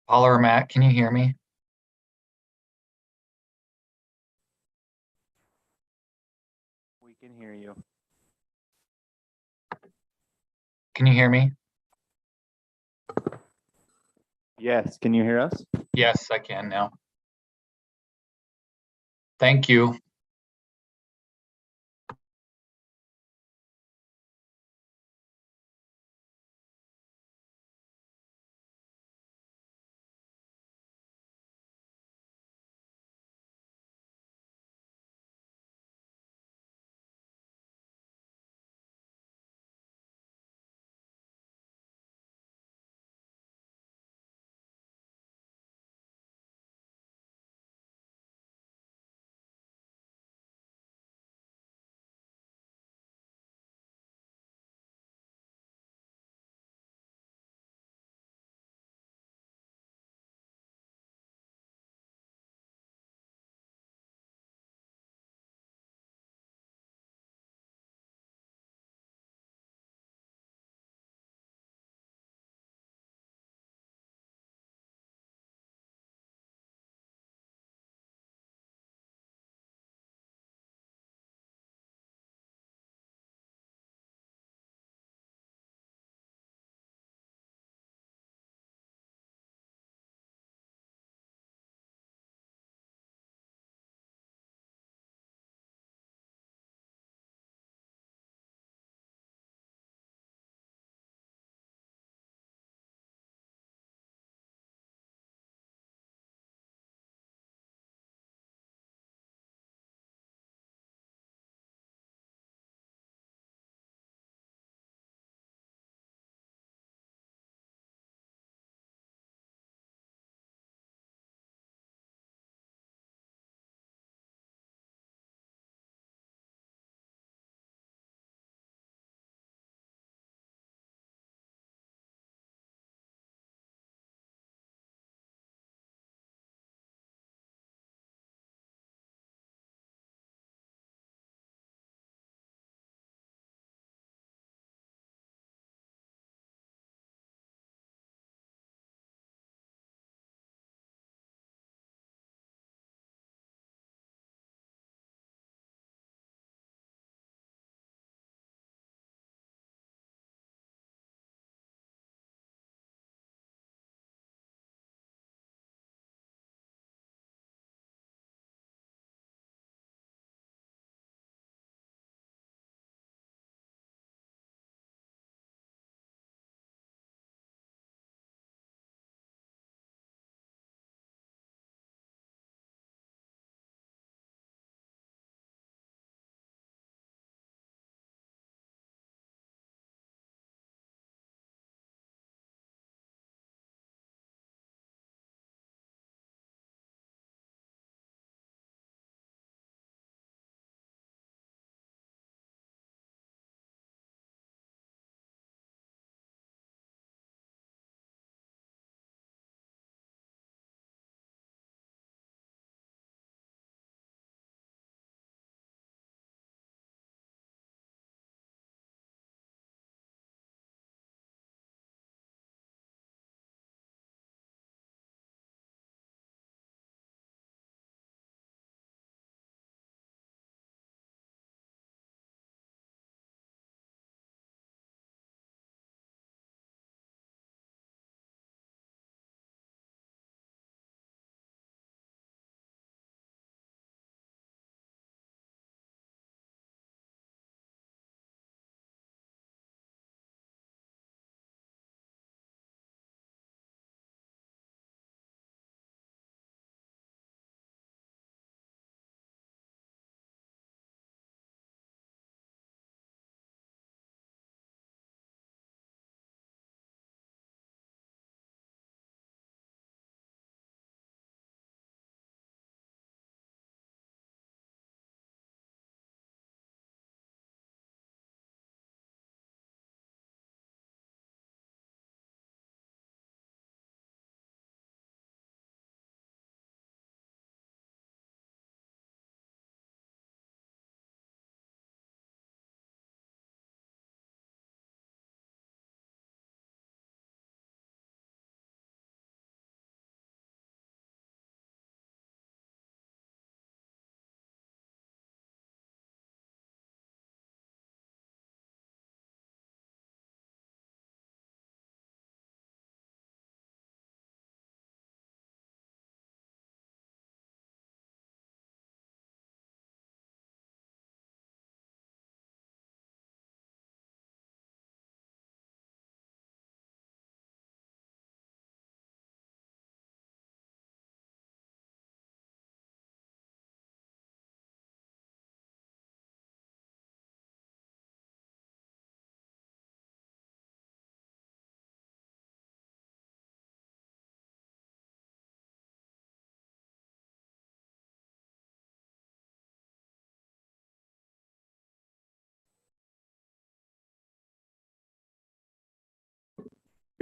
Paula or Matt, can you hear me? We can hear you. Can you hear me? Yes, can you hear us? Yes, I can now. Thank you.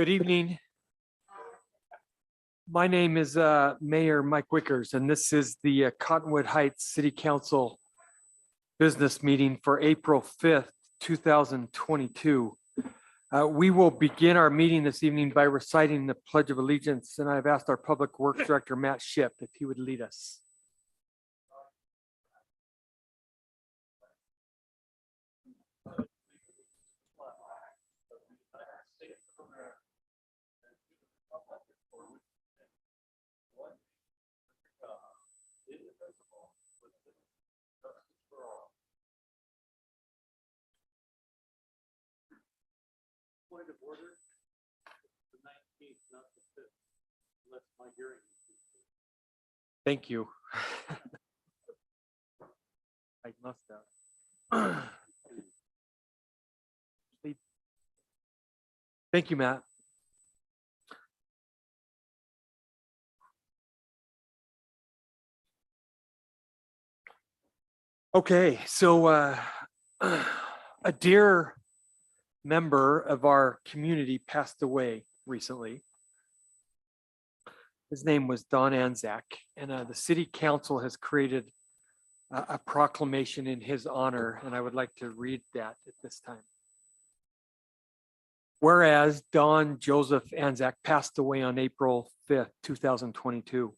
Good evening. My name is Mayor Mike Wickers, and this is the Cottonwood Heights City Council business meeting for April 5th, 2022. We will begin our meeting this evening by reciting the Pledge of Allegiance, and I've asked our Public Works Director, Matt Shipp, if he would lead us. Point of order, the 19th, not the 5th, unless my hearing. Thank you. I must have. Thank you, Matt. Okay, so a dear member of our community passed away recently. His name was Don Anzac, and the city council has created a proclamation in his honor, and I would like to read that at this time. Whereas Don Joseph Anzac passed away on April 5th, 2022.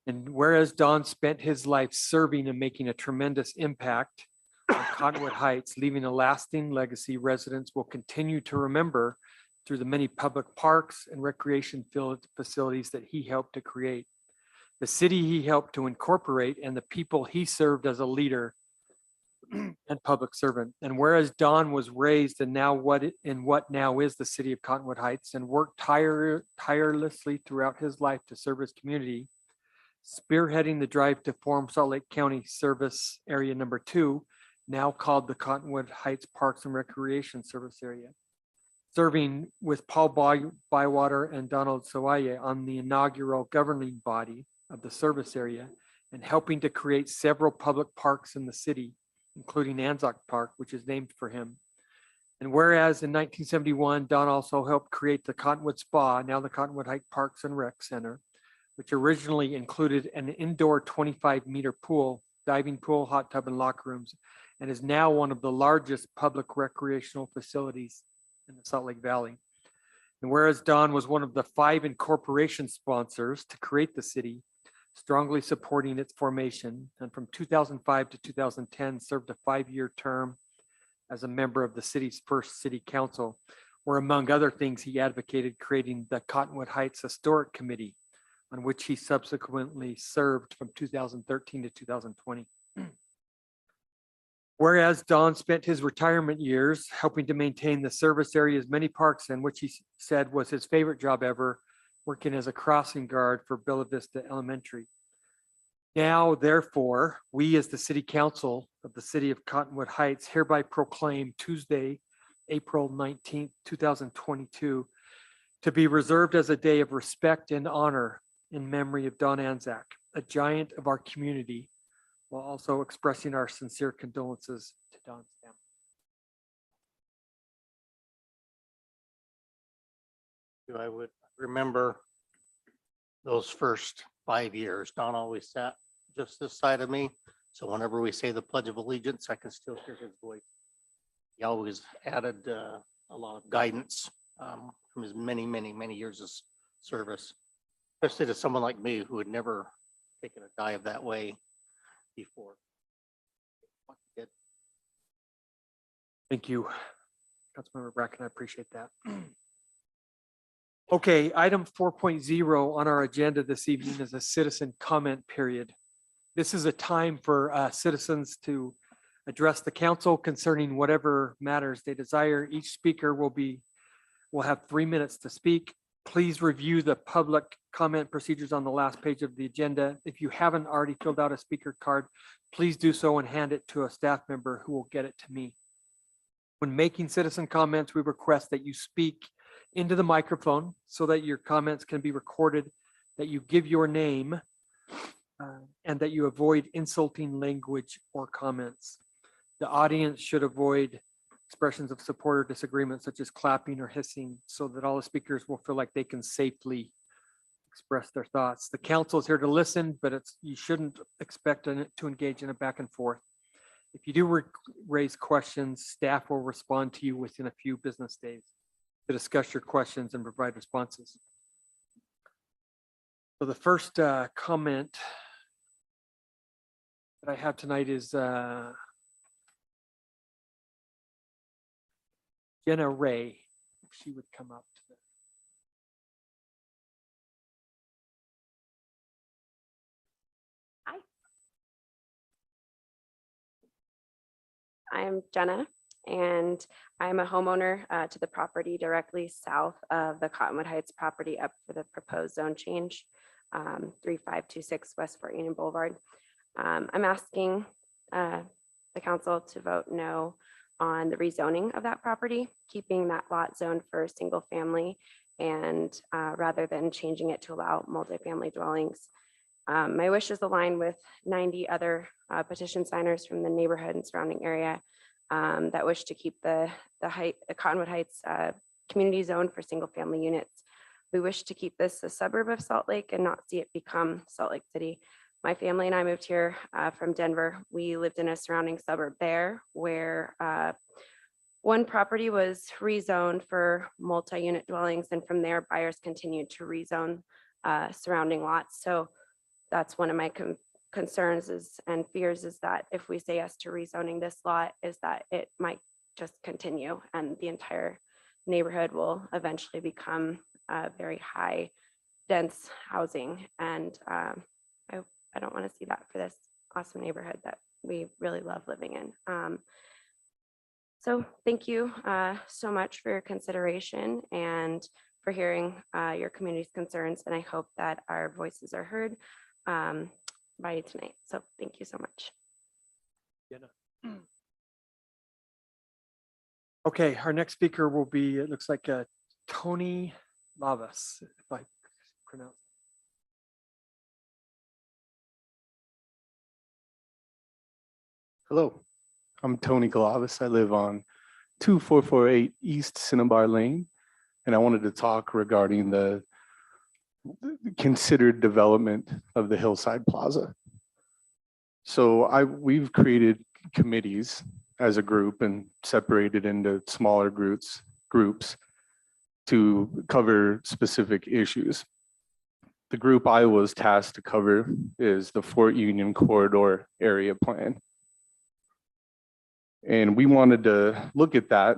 And whereas Don spent his life serving and making a tremendous impact on Cottonwood Heights, leaving a lasting legacy residents will continue to remember through the many public parks and recreation facilities that he helped to create, the city he helped to incorporate, and the people he served as a leader and public servant. And whereas Don was raised in what now is the city of Cottonwood Heights and worked tirelessly throughout his life to serve his community, spearheading the drive to form Salt Lake County Service Area Number 2, now called the Cottonwood Heights Parks and Recreation Service Area, serving with Paul Bywater and Donald Sawaye on the inaugural governing body of the service area, and helping to create several public parks in the city, including Anzac Park, which is named for him. And whereas in 1971, Don also helped create the Cottonwood Spa, now the Cottonwood Heights Parks and Rec Center, which originally included an indoor 25-meter pool, diving pool, hot tub, and locker rooms, and is now one of the largest public recreational facilities in the Salt Lake Valley. And whereas Don was one of the 5 incorporation sponsors to create the city, strongly supporting its formation, and from 2005 to 2010 served a 5-year term as a member of the city's first city council, where among other things he advocated creating the Cottonwood Heights Historic Committee, on which he subsequently served from 2013 to 2020. Whereas Don spent his retirement years helping to maintain the service area's many parks, in which he said was his favorite job ever, working as a crossing guard for Bella Vista Elementary. Now, therefore, we as the City Council of the City of Cottonwood Heights hereby proclaim Tuesday, April 19th, 2022, to be reserved as a day of respect and honor in memory of Don Anzac, a giant of our community, while also expressing our sincere condolences to Don's family. I would remember those first 5 years. Don always sat just this side of me. So whenever we say the Pledge of Allegiance, I can still hear his voice. He always added a lot of guidance from his many, many, many years of service, especially to someone like me who had never taken a dive that way before. Thank you, Councilmember Bracken. I appreciate that. Okay, item 4.0 on our agenda this evening is a citizen comment period. This is a time for citizens to address the council concerning whatever matters they desire. Each speaker will have 3 minutes to speak. Please review the public comment procedures on the last page of the agenda. If you haven't already filled out a speaker card, please do so and hand it to a staff member who will get it to me. When making citizen comments, we request that you speak into the microphone so that your comments can be recorded, that you give your name, and that you avoid insulting language or comments. The audience should avoid expressions of support or disagreement, such as clapping or hissing, so that all the speakers will feel like they can safely express their thoughts. The council is here to listen, but you shouldn't expect it to engage in a back and forth. If you do raise questions, staff will respond to you within a few business days to discuss your questions and provide responses. So the first comment that I have tonight is Jenna Ray, if she would come up to the. Hi. I'm Jenna, and I'm a homeowner to the property directly south of the Cottonwood Heights property up for the proposed zone change, 3526 West Fort Union Boulevard. I'm asking the council to vote no on the rezoning of that property, keeping that lot zoned for single family and rather than changing it to allow multifamily dwellings. My wishes align with 90 other petition signers from the neighborhood and surrounding area that wish to keep the Cottonwood Heights community zone for single family units. We wish to keep this a suburb of Salt Lake and not see it become Salt Lake City. My family and I moved here from Denver. We lived in a surrounding suburb there where one property was rezoned for multi-unit dwellings, and from there buyers continued to rezone surrounding lots. So that's one of my concerns and fears is that if we say yes to rezoning this lot, is that it might just continue and the entire neighborhood will eventually become very high dense housing. And I don't want to see that for this awesome neighborhood that we really love living in. So thank you so much for your consideration and for hearing your community's concerns. And I hope that our voices are heard by you tonight. So thank you so much. Okay, our next speaker will be, it looks like Tony Lavas, if I pronounce. Hello, I'm Tony Galavis. I live on 2448 East Cinnabar Lane, and I wanted to talk regarding the considered development of the Hillside Plaza. So we've created committees as a group and separated into smaller groups to cover specific issues. The group I was tasked to cover is the Fort Union Corridor Area Plan. And we wanted to look at that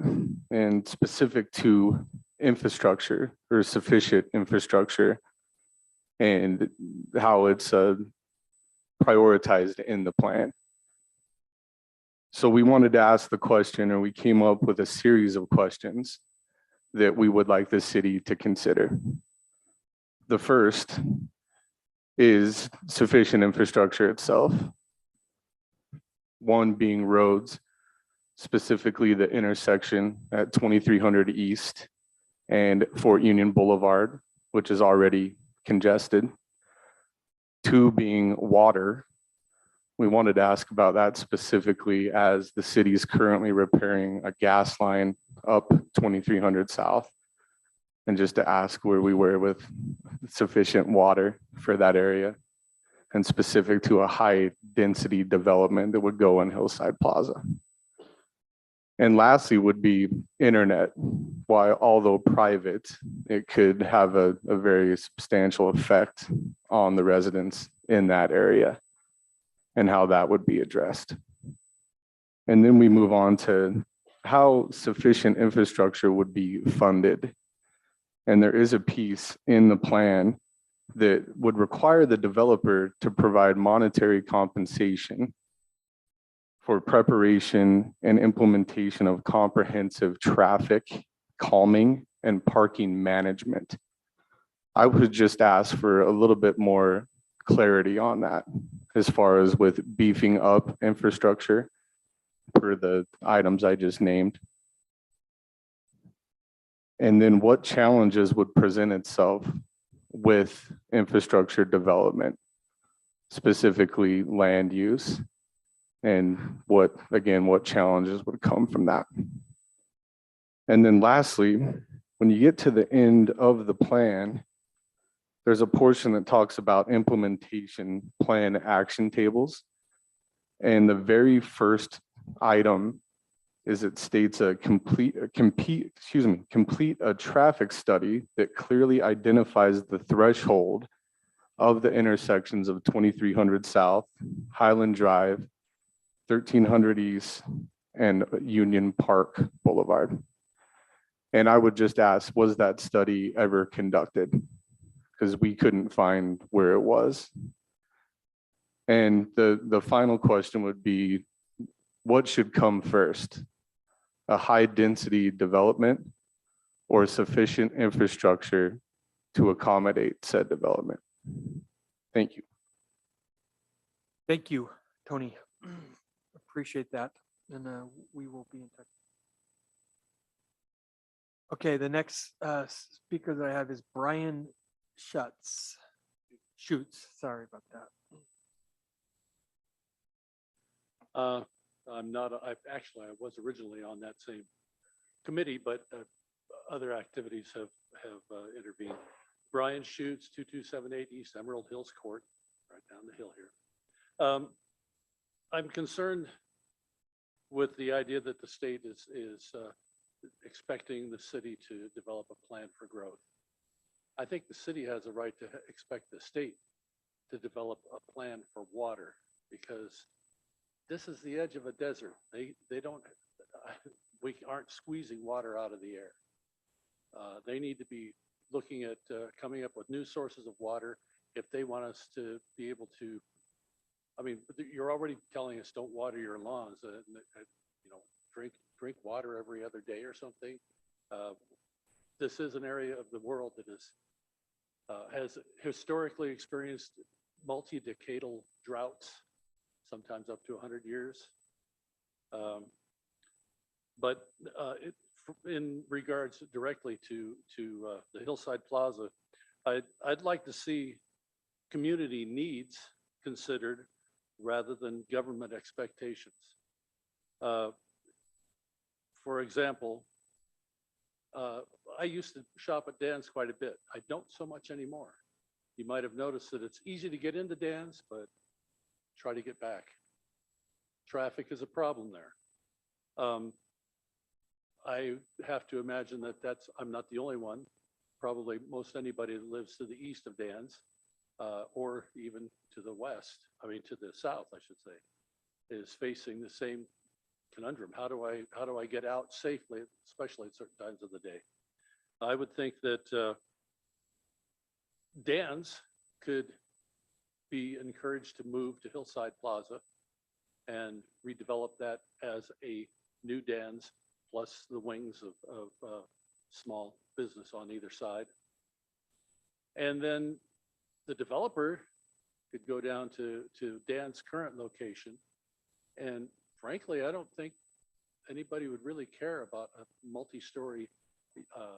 and specific to infrastructure or sufficient infrastructure and how it's prioritized in the plan. So we wanted to ask the question, and we came up with a series of questions that we would like the city to consider. The first is sufficient infrastructure itself. One being roads, specifically the intersection at 2300 East and Fort Union Boulevard, which is already congested. Two being water. We wanted to ask about that specifically as the city is currently repairing a gas line up 2300 South. And just to ask where we were with sufficient water for that area and specific to a high density development that would go in Hillside Plaza. And lastly would be internet. While although private, it could have a very substantial effect on the residents in that area and how that would be addressed. And then we move on to how sufficient infrastructure would be funded. And there is a piece in the plan that would require the developer to provide monetary compensation for preparation and implementation of comprehensive traffic calming and parking management. I would just ask for a little bit more clarity on that as far as with beefing up infrastructure for the items I just named. And then what challenges would present itself with infrastructure development, specifically land use, and what challenges would come from that. And then lastly, when you get to the end of the plan, there's a portion that talks about implementation plan action tables. And the very first item is it states complete a traffic study that clearly identifies the threshold of the intersections of 2300 South, Highland Drive, 1300 East, and Union Park Boulevard. And I would just ask, was that study ever conducted? Because we couldn't find where it was. And the final question would be, what should come first? A high density development or sufficient infrastructure to accommodate said development? Thank you. Thank you, Tony. Appreciate that. And we will be in touch. Okay, the next speaker that I have is Brian Schutz. Sorry about that. I'm not, I was originally on that same committee, but other activities have intervened. Brian Schutz, 2278 East Emerald Hills Court, right down the hill here. I'm concerned with the idea that the state is expecting the city to develop a plan for growth. I think the city has a right to expect the state to develop a plan for water, because this is the edge of a desert. We aren't squeezing water out of the air. They need to be looking at coming up with new sources of water if they want us to be able to. I mean, you're already telling us don't water your lawns, drink water every other day or something. This is an area of the world that has historically experienced multi-decadal droughts, sometimes up to 100 years. But in regards directly to the Hillside Plaza, I'd like to see community needs considered rather than government expectations. For example, I used to shop at Dan's quite a bit. I don't so much anymore. You might have noticed that it's easy to get into Dan's, but try to get back. Traffic is a problem there. I have to imagine that I'm not the only one. Probably most anybody that lives to the east of Dan's, or even to the west, to the south, I should say, is facing the same conundrum. How do I get out safely, especially at certain times of the day? I would think that Dan's could be encouraged to move to Hillside Plaza and redevelop that as a new Dan's, plus the wings of small business on either side. And then the developer could go down to Dan's current location. And frankly, I don't think anybody would really care about a multi-story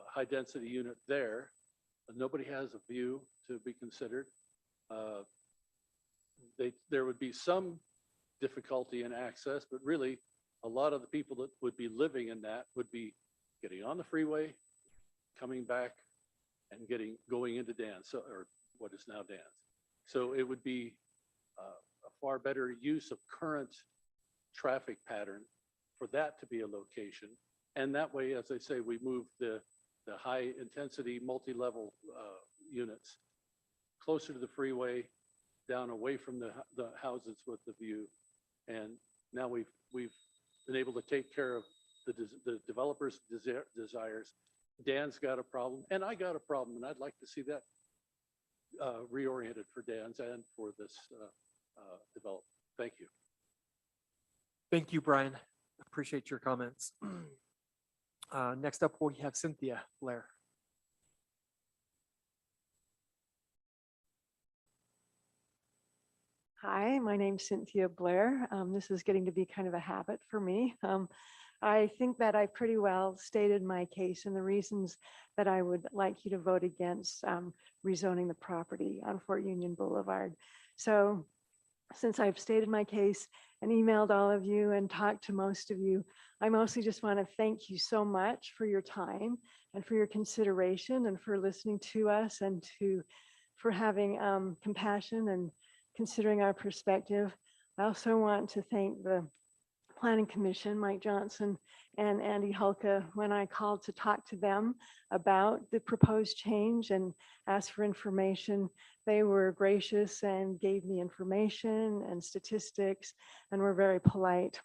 high density unit there. Nobody has a view to be considered. There would be some difficulty in access, but really a lot of the people that would be living in that would be getting on the freeway, coming back, and going into Dan's, or what is now Dan's. So it would be a far better use of current traffic pattern for that to be a location. And that way, as I say, we move the high intensity multi-level units closer to the freeway, down away from the houses with the view. And now we've been able to take care of the developers' desires. Dan's got a problem, and I got a problem, and I'd like to see that reoriented for Dan's and for this development. Thank you. Thank you, Brian. Appreciate your comments. Next up, we have Cynthia Blair. Hi, my name's Cynthia Blair. This is getting to be kind of a habit for me. I think that I pretty well stated my case and the reasons that I would like you to vote against rezoning the property on Fort Union Boulevard. So since I've stated my case and emailed all of you and talked to most of you. I mostly just want to thank you so much for your time and for your consideration and for listening to us and for having compassion and considering our perspective. I also want to thank the Planning Commission, Mike Johnson and Andy Hulka, when I called to talk to them about the proposed change and asked for information. They were gracious and gave me information and statistics and were very polite.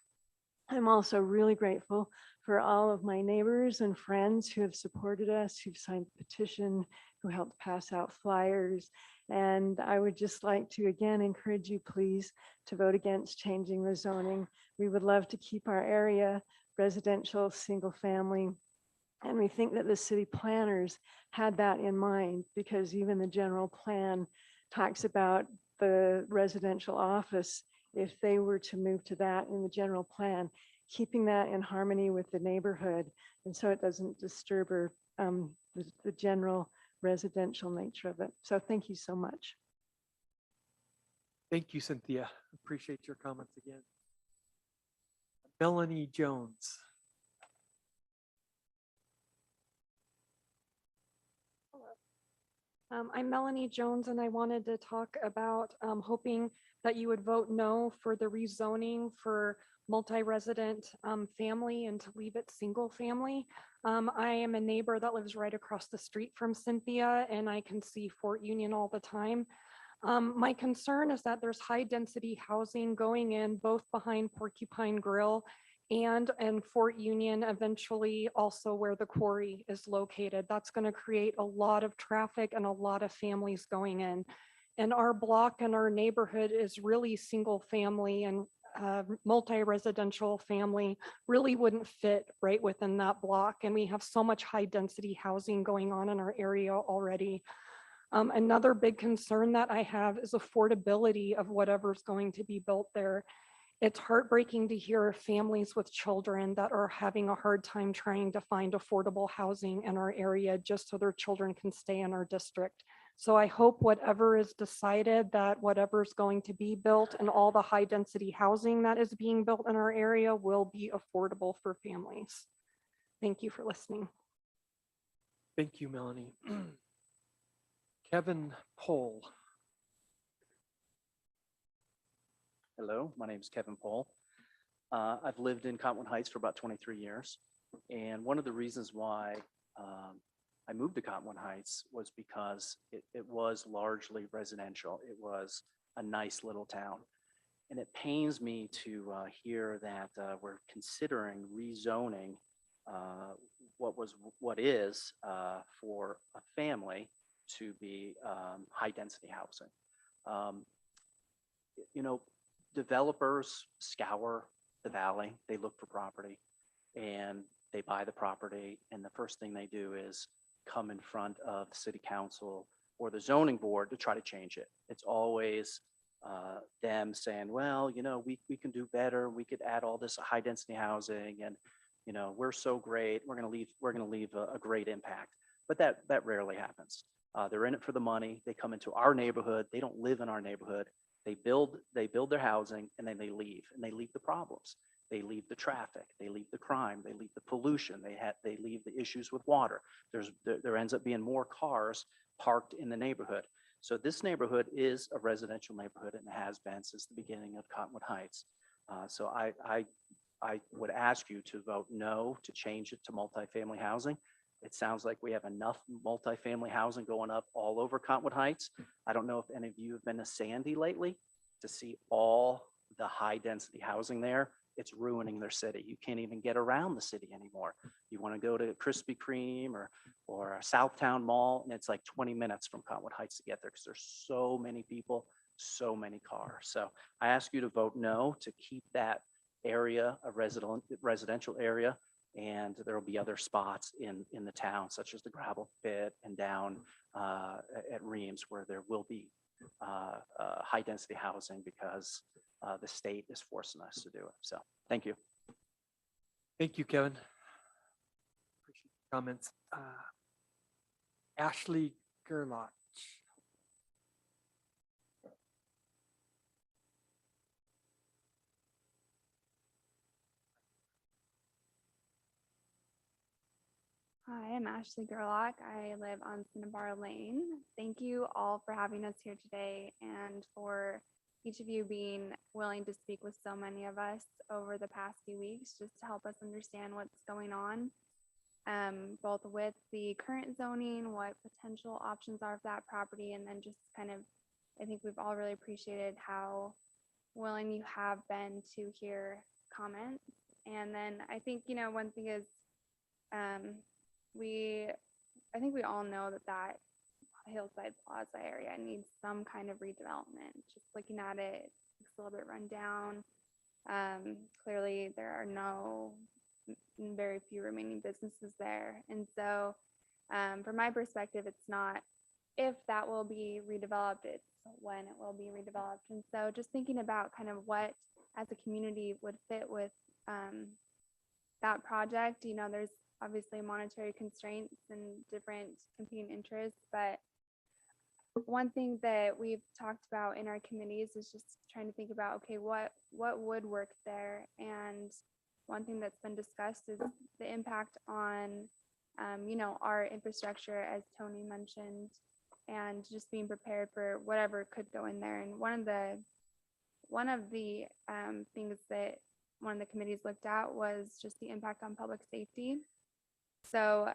I'm also really grateful for all of my neighbors and friends who have supported us, who've signed the petition, who helped pass out flyers. And I would just like to again encourage you, please, to vote against changing the zoning. We would love to keep our area residential, single family. And we think that the city planners had that in mind, because even the general plan talks about the residential office, if they were to move to that in the general plan, keeping that in harmony with the neighborhood. And so it doesn't disturb the general residential nature of it. So thank you so much. Thank you, Cynthia. Appreciate your comments again. Melanie Jones. I'm Melanie Jones, and I wanted to talk about hoping that you would vote no for the rezoning for multi-resident family and to leave it single family. I am a neighbor that lives right across the street from Cynthia, and I can see Fort Union all the time. My concern is that there's high density housing going in both behind Porcupine Grill and Fort Union, eventually also where the quarry is located. That's going to create a lot of traffic and a lot of families going in. And our block and our neighborhood is really single family, and multi-residential family really wouldn't fit right within that block. And we have so much high density housing going on in our area already. Another big concern that I have is affordability of whatever's going to be built there. It's heartbreaking to hear families with children that are having a hard time trying to find affordable housing in our area just so their children can stay in our district. So I hope whatever is decided, that whatever's going to be built and all the high density housing that is being built in our area will be affordable for families. Thank you for listening. Thank you, Melanie. Kevin Pohl. Hello, my name is Kevin Pohl. I've lived in Cottonwood Heights for about 23 years. And one of the reasons why I moved to Cottonwood Heights was because it was largely residential. It was a nice little town. And it pains me to hear that we're considering rezoning what is for a family to be high density housing. You know, developers scour the valley, they look for property and they buy the property. And the first thing they do is come in front of city council or the zoning board to try to change it. It's always them saying, well, you know, we can do better. We could add all this high density housing and, you know, we're so great. We're going to leave a great impact. But that rarely happens. They're in it for the money. They come into our neighborhood. They don't live in our neighborhood. They build their housing and then they leave the problems. They leave the traffic, they leave the crime, they leave the pollution, they leave the issues with water. There ends up being more cars parked in the neighborhood. So this neighborhood is a residential neighborhood and has been since the beginning of Cottonwood Heights. So I would ask you to vote no to change it to multifamily housing. It sounds like we have enough multifamily housing going up all over Cottonwood Heights. I don't know if any of you have been to Sandy lately to see all the high density housing there. It's ruining their city. You can't even get around the city anymore. You want to go to Krispy Kreme or Southtown Mall, and it's like 20 minutes from Cottonwood Heights to get there because there's so many people, so many cars. So I ask you to vote no to keep that area a residential area. And there will be other spots in the town, such as the gravel pit and down at Reams, where there will be high density housing because the state is forcing us to do it. So thank you. Thank you, Kevin. Appreciate the comments. Ashley Gerlach. Hi, I'm Ashley Gerlach. I live on Cinnabar Lane. Thank you all for having us here today and for each of you being willing to speak with so many of us over the past few weeks just to help us understand what's going on, both with the current zoning, what potential options are for that property, and then just kind of, I think we've all really appreciated how willing you have been to hear comments. And then I think, one thing is, I think we all know that Hillside Plaza area needs some kind of redevelopment. Just looking at it, it's a little bit run down. Clearly, there are very few remaining businesses there. And so from my perspective, it's not if that will be redeveloped, it's when it will be redeveloped. And so just thinking about kind of what as a community would fit with that project, there's obviously monetary constraints and different competing interests, but one thing that we've talked about in our committees is just trying to think about, okay, what would work there? And one thing that's been discussed is the impact on, our infrastructure, as Tony mentioned, and just being prepared for whatever could go in there. And one of the things that one of the committees looked at was just the impact on public safety. So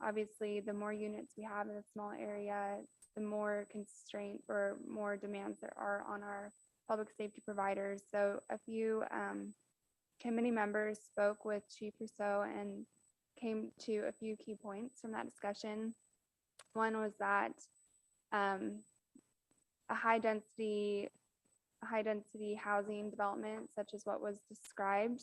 obviously, the more units we have in a small area, the more constraint or more demands there are on our public safety providers. So a few committee members spoke with Chief Rousseau and came to a few key points from that discussion. One was that a high density housing development, such as what was described,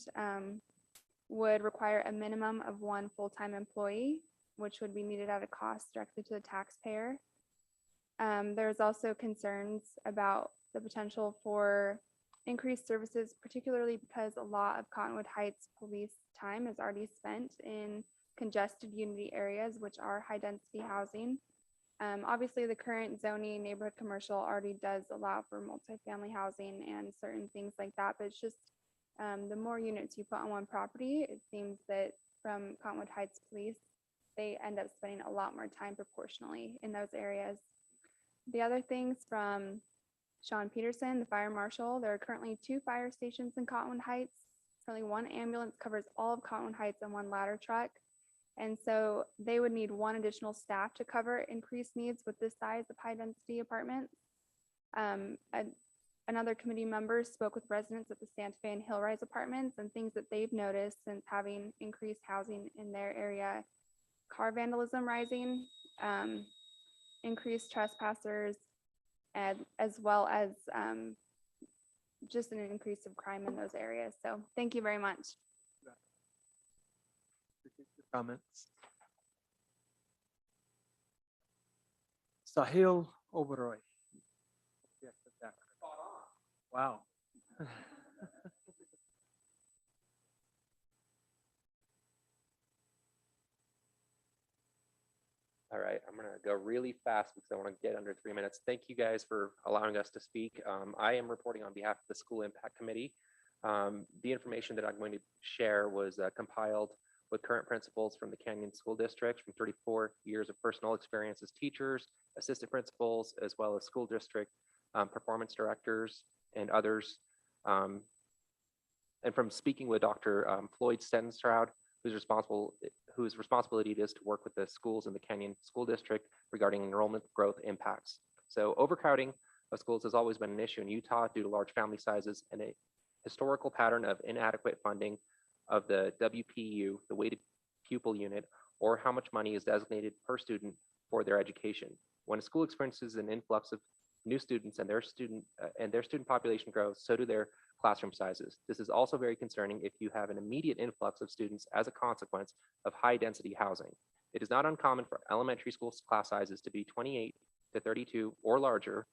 would require a minimum of one full-time employee, which would be needed at a cost directly to the taxpayer. There's also concerns about the potential for increased services, particularly because a lot of Cottonwood Heights police time is already spent in congested unity areas, which are high density housing. Obviously, the current zoning neighborhood commercial already does allow for multifamily housing and certain things like that, but it's just the more units you put on one property, it seems that from Cottonwood Heights Police, they end up spending a lot more time proportionally in those areas. The other things from Sean Peterson, the fire marshal, there are currently 2 fire stations in Cottonwood Heights. Currently 1 ambulance covers all of Cottonwood Heights and 1 ladder truck. And so they would need 1 additional staff to cover increased needs with this size of high density apartments. Another committee member spoke with residents at the Santa Fe and Hillrise apartments and things that they've noticed since having increased housing in their area. Car vandalism rising, increased trespassers, and as well as just an increase of crime in those areas. So thank you very much. Comments. Sahil Oberoi. Wow. All right, I'm gonna go really fast because I want to get under 3 minutes. Thank you guys for allowing us to speak. I am reporting on behalf of the School Impact Committee. The information that I'm going to share was compiled with current principals from the Canyon School District from 34 years of personal experience as teachers, assistant principals, as well as school district performance directors and others. And from speaking with Dr. Floyd Stenenstroud, whose responsibility it is to work with the schools in the Canyon School District regarding enrollment growth impacts. So overcrowding of schools has always been an issue in Utah due to large family sizes and a historical pattern of inadequate funding of the WPU, the weighted pupil unit, or how much money is designated per student for their education. When a school experiences an influx of new students and their student population grows, so do their classroom sizes. This is also very concerning if you have an immediate influx of students as a consequence of high density housing. It is not uncommon for elementary school class sizes to be 28 to 32 or larger,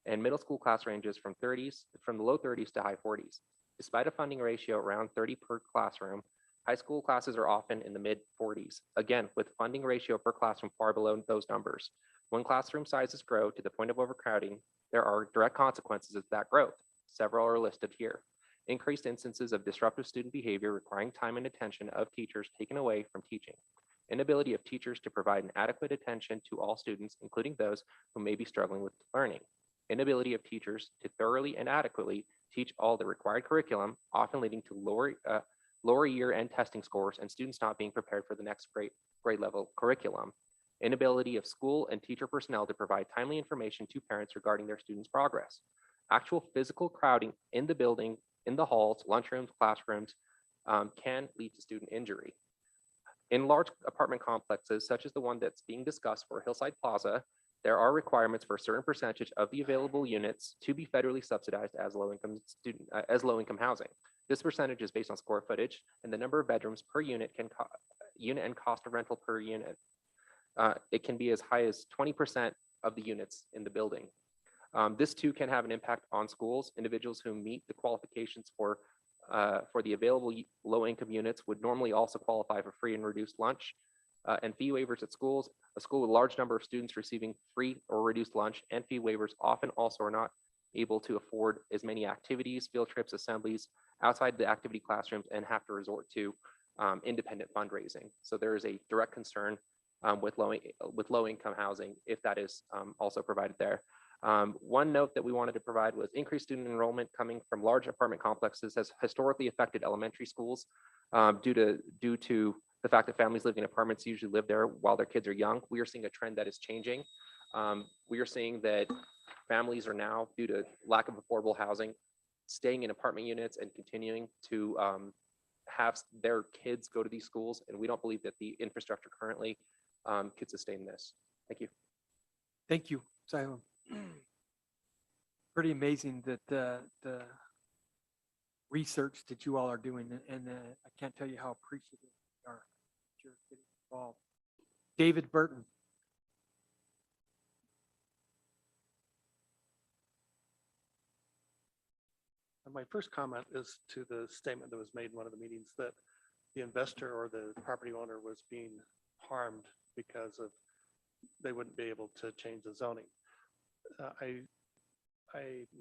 and middle school class ranges from the low 30s to high 40s. Despite a funding ratio around 30 per classroom, high school classes are often in the mid 40s. Again, with funding ratio per classroom far below those numbers. When classroom sizes grow to the point of overcrowding, there are direct consequences of that growth. Several are listed here. Increased instances of disruptive student behavior requiring time and attention of teachers taken away from teaching. inability of teachers to provide an adequate attention to all students, including those who may be struggling with learning, inability of teachers to thoroughly and adequately teach all the required curriculum, often leading to lower year-end testing scores and students not being prepared for the next grade level curriculum, inability of school and teacher personnel to provide timely information to parents regarding their students' progress, actual physical crowding in the building, in the halls, lunchrooms, classrooms, can lead to student injury. In large apartment complexes, such as the one that's being discussed for Hillside Plaza, there are requirements for a certain percentage of the available units to be federally subsidized as low-income housing. This percentage is based on square footage and the number of bedrooms per unit and cost of rental per unit. It can be as high as 20% of the units in the building. This too can have an impact on schools. Individuals who meet the qualifications for the available low-income units would normally also qualify for free and reduced lunch and fee waivers at schools. A school with a large number of students receiving free or reduced lunch and fee waivers often also are not able to afford as many activities, field trips, assemblies outside the activity classrooms and have to resort to independent fundraising. So there is a direct concern with low-income housing if that is also provided there. One note that we wanted to provide was increased student enrollment coming from large apartment complexes has historically affected elementary schools due to the fact that families living in apartments usually live there while their kids are young. We are seeing a trend that is changing. We are seeing that families are now, due to lack of affordable housing, staying in apartment units and continuing to have their kids go to these schools. And we don't believe that the infrastructure currently could sustain this. Thank you. Thank you, Silen. Pretty amazing that the research that you all are doing, and I can't tell you how appreciative we are that you're getting involved. David Burton. My first comment is to the statement that was made in one of the meetings that the investor or the property owner was being harmed because of they wouldn't be able to change the zoning.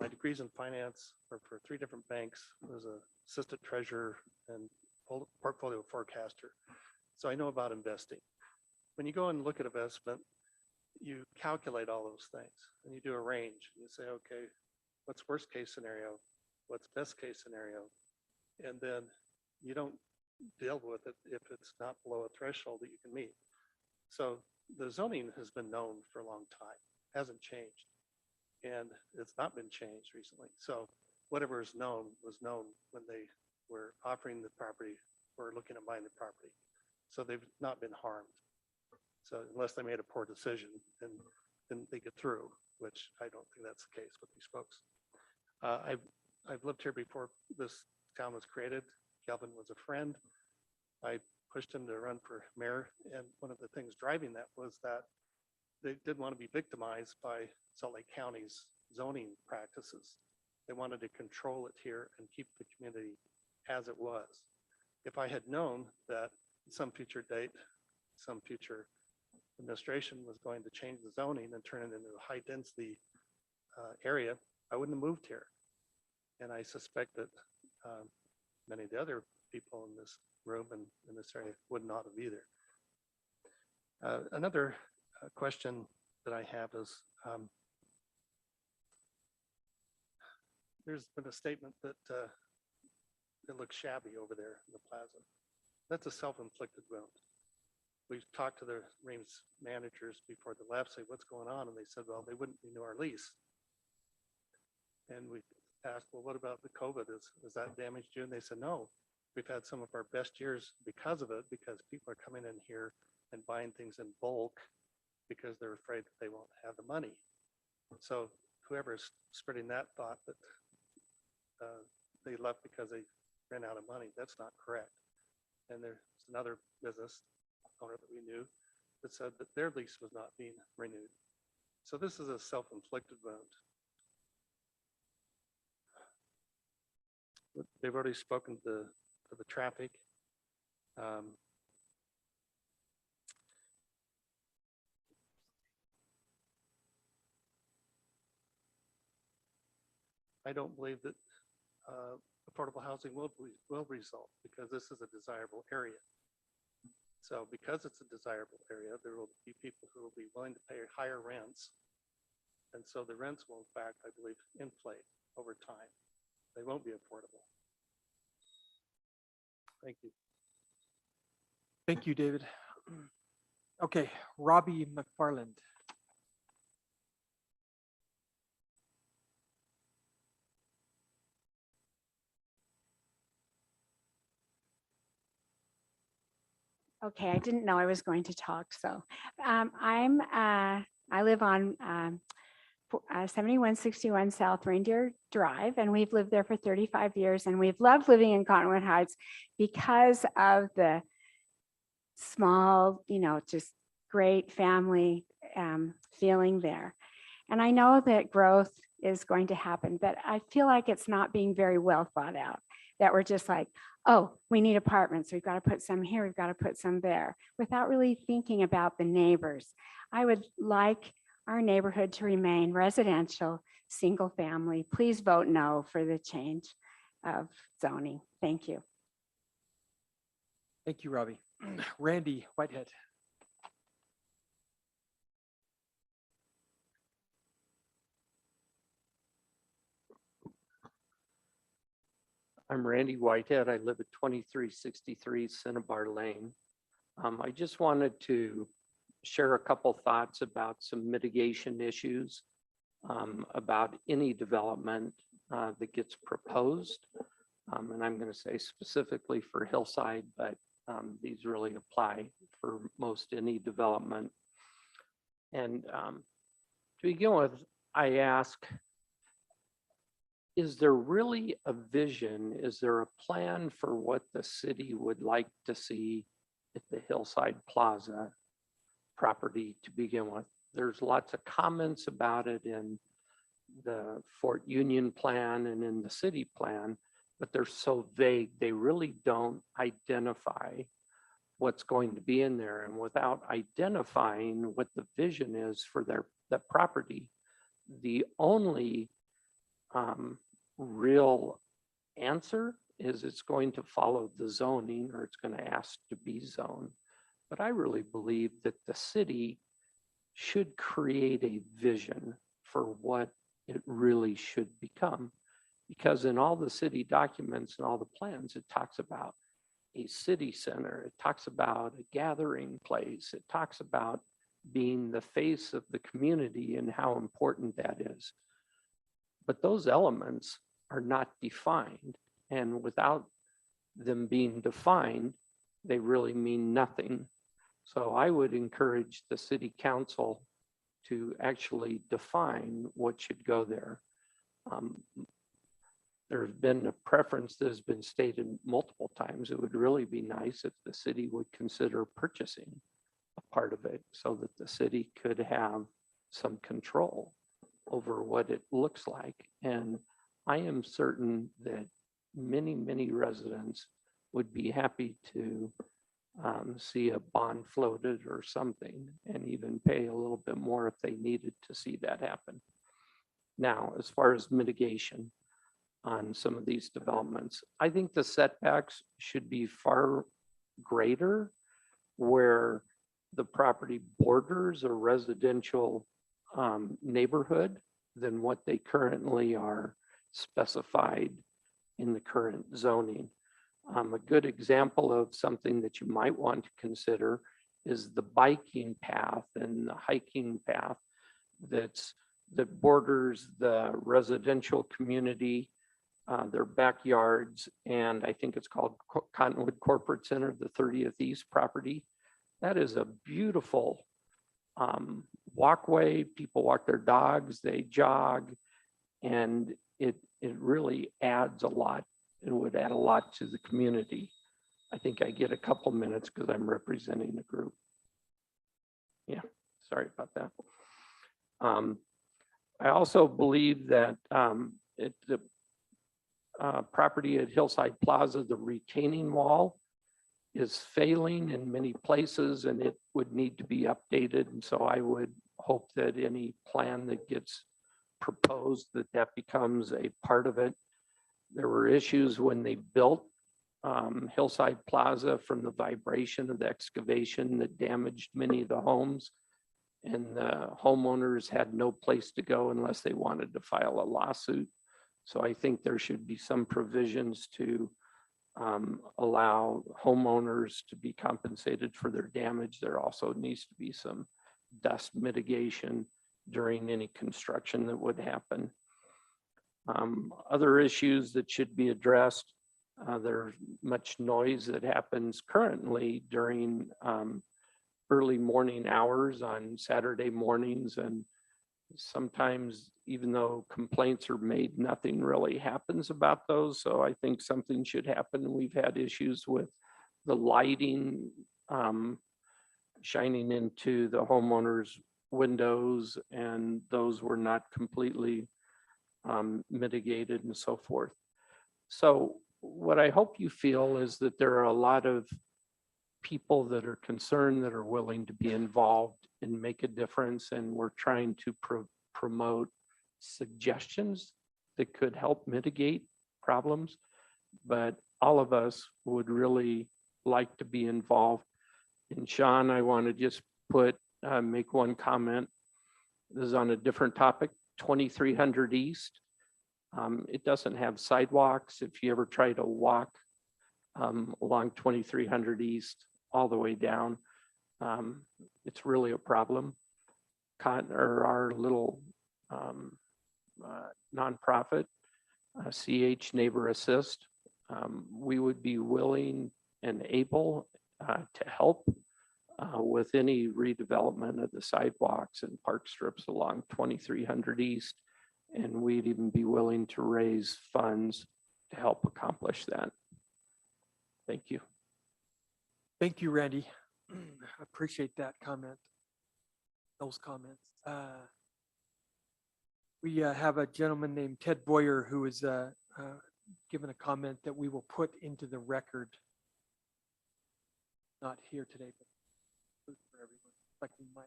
My degrees in finance were for 3 different banks. I was an assistant treasurer and portfolio forecaster. So I know about investing. When you go and look at investment, you calculate all those things and you do a range. You say, okay, what's worst case scenario? What's best case scenario? And then you don't deal with it if it's not below a threshold that you can meet. So the zoning has been known for a long time, hasn't changed. And it's not been changed recently. So whatever is known was known when they were offering the property or looking at buying the property. So they've not been harmed. So unless they made a poor decision and didn't think it through, which I don't think that's the case with these folks. I've lived here before this town was created. Kelvin was a friend. I pushed him to run for mayor. And one of the things driving that was that they didn't want to be victimized by Salt Lake County's zoning practices. They wanted to control it here and keep the community as it was. If I had known that some future date, some future administration was going to change the zoning and turn it into a high density area, I wouldn't have moved here. And I suspect that many of the other people in this room and in this area would not have either. Another question that I have is, there's been a statement that it looks shabby over there in the plaza. That's a self-inflicted wound. We've talked to the Reams managers before the left, say what's going on, and they said, well, they wouldn't renew our lease. And we asked, well, what about the COVID? Is that damaged you? And they said, no, we've had some of our best years because of it, because people are coming in here and buying things in bulk because they're afraid that they won't have the money. So whoever's spreading that thought that they left because they ran out of money, that's not correct. And there's another business owner that we knew that said that their lease was not being renewed. So this is a self-inflicted wound. They've already spoken to the traffic. I don't believe that affordable housing will result because this is a desirable area. So because it's a desirable area, there will be people who will be willing to pay higher rents. And so the rents will in fact, I believe, inflate over time. They won't be affordable. Thank you. Thank you, David. Okay, Robbie McFarland. Okay, I didn't know I was going to talk, so I live on 7161 South Reindeer Drive, and we've lived there for 35 years, and we've loved living in Cottonwood Heights because of the small, just great family feeling there. And I know that growth is going to happen, but I feel like it's not being very well thought out, that we're just like, oh, we need apartments. We've got to put some here. We've got to put some there without really thinking about the neighbors. I would like our neighborhood to remain residential, single family. Please vote no for the change of zoning. Thank you. Thank you, Robbie. Randy Whitehead. I'm Randy Whitehead. I live at 2363 Cinnabar Lane. I just wanted to share a couple thoughts about some mitigation issues about any development that gets proposed. And I'm going to say specifically for Hillside, but these really apply for most any development. And to begin with, I ask, is there really a vision? Is there a plan for what the city would like to see at the Hillside Plaza property to begin with? There's lots of comments about it in the Fort Union plan and in the city plan, but they're so vague, they really don't identify what's going to be in there. And without identifying what the vision is for the property, the only real answer is it's going to follow the zoning, or it's going to ask to be zoned. But I really believe that the city should create a vision for what it really should become, because in all the city documents and all the plans, it talks about a city center, it talks about a gathering place, it talks about being the face of the community and how important that is. But those elements are not defined, and without them being defined, they really mean nothing. So I would encourage the city council to actually define what should go there. There's been a preference that has been stated multiple times. It would really be nice if the city would consider purchasing a part of it so that the city could have some control over what it looks like. And I am certain that many, many residents would be happy to see a bond floated or something, and even pay a little bit more if they needed to see that happen. Now, as far as mitigation on some of these developments, I think the setbacks should be far greater where the property borders a residential neighborhood than what they currently are specified in the current zoning. A good example of something that you might want to consider is the biking path and the hiking path that borders the residential community, their backyards, and I think it's called Cottonwood Corporate Center, the 30th East property. That is a beautiful walkway. People walk their dogs, they jog, and it really adds a lot. It would add a lot to the community. I think I get a couple minutes because I'm representing the group. Yeah, sorry about that. I also believe that the property at Hillside Plaza, the retaining wall is failing in many places and it would need to be updated. And so I would hope that any plan that gets proposed, that becomes a part of it. There were issues when they built Hillside Plaza from the vibration of the excavation that damaged many of the homes. And the homeowners had no place to go unless they wanted to file a lawsuit. So I think there should be some provisions to allow homeowners to be compensated for their damage. There also needs to be some dust mitigation during any construction that would happen. Other issues that should be addressed, there's much noise that happens currently during early morning hours on Saturday mornings. And sometimes, even though complaints are made, nothing really happens about those. So I think something should happen. We've had issues with the lighting shining into the homeowners' windows, and those were not completely mitigated and so forth. So what I hope you feel is that there are a lot of people that are concerned, that are willing to be involved and make a difference. And we're trying to promote suggestions that could help mitigate problems. But all of us would really like to be involved. And Sean, I want to just make one comment. This is on a different topic, 2300 East. It doesn't have sidewalks. If you ever try to walk along 2300 East all the way down, it's really a problem. Our little nonprofit, CH Neighbor Assist, we would be willing and able to help with any redevelopment of the sidewalks and park strips along 2300 East. And we'd even be willing to raise funds to help accomplish that. Thank you. Thank you, Randy. Appreciate that comment, those comments. We have a gentleman named Ted Boyer who is given a comment that we will put into the record. Not here today, but for everyone. Like we might.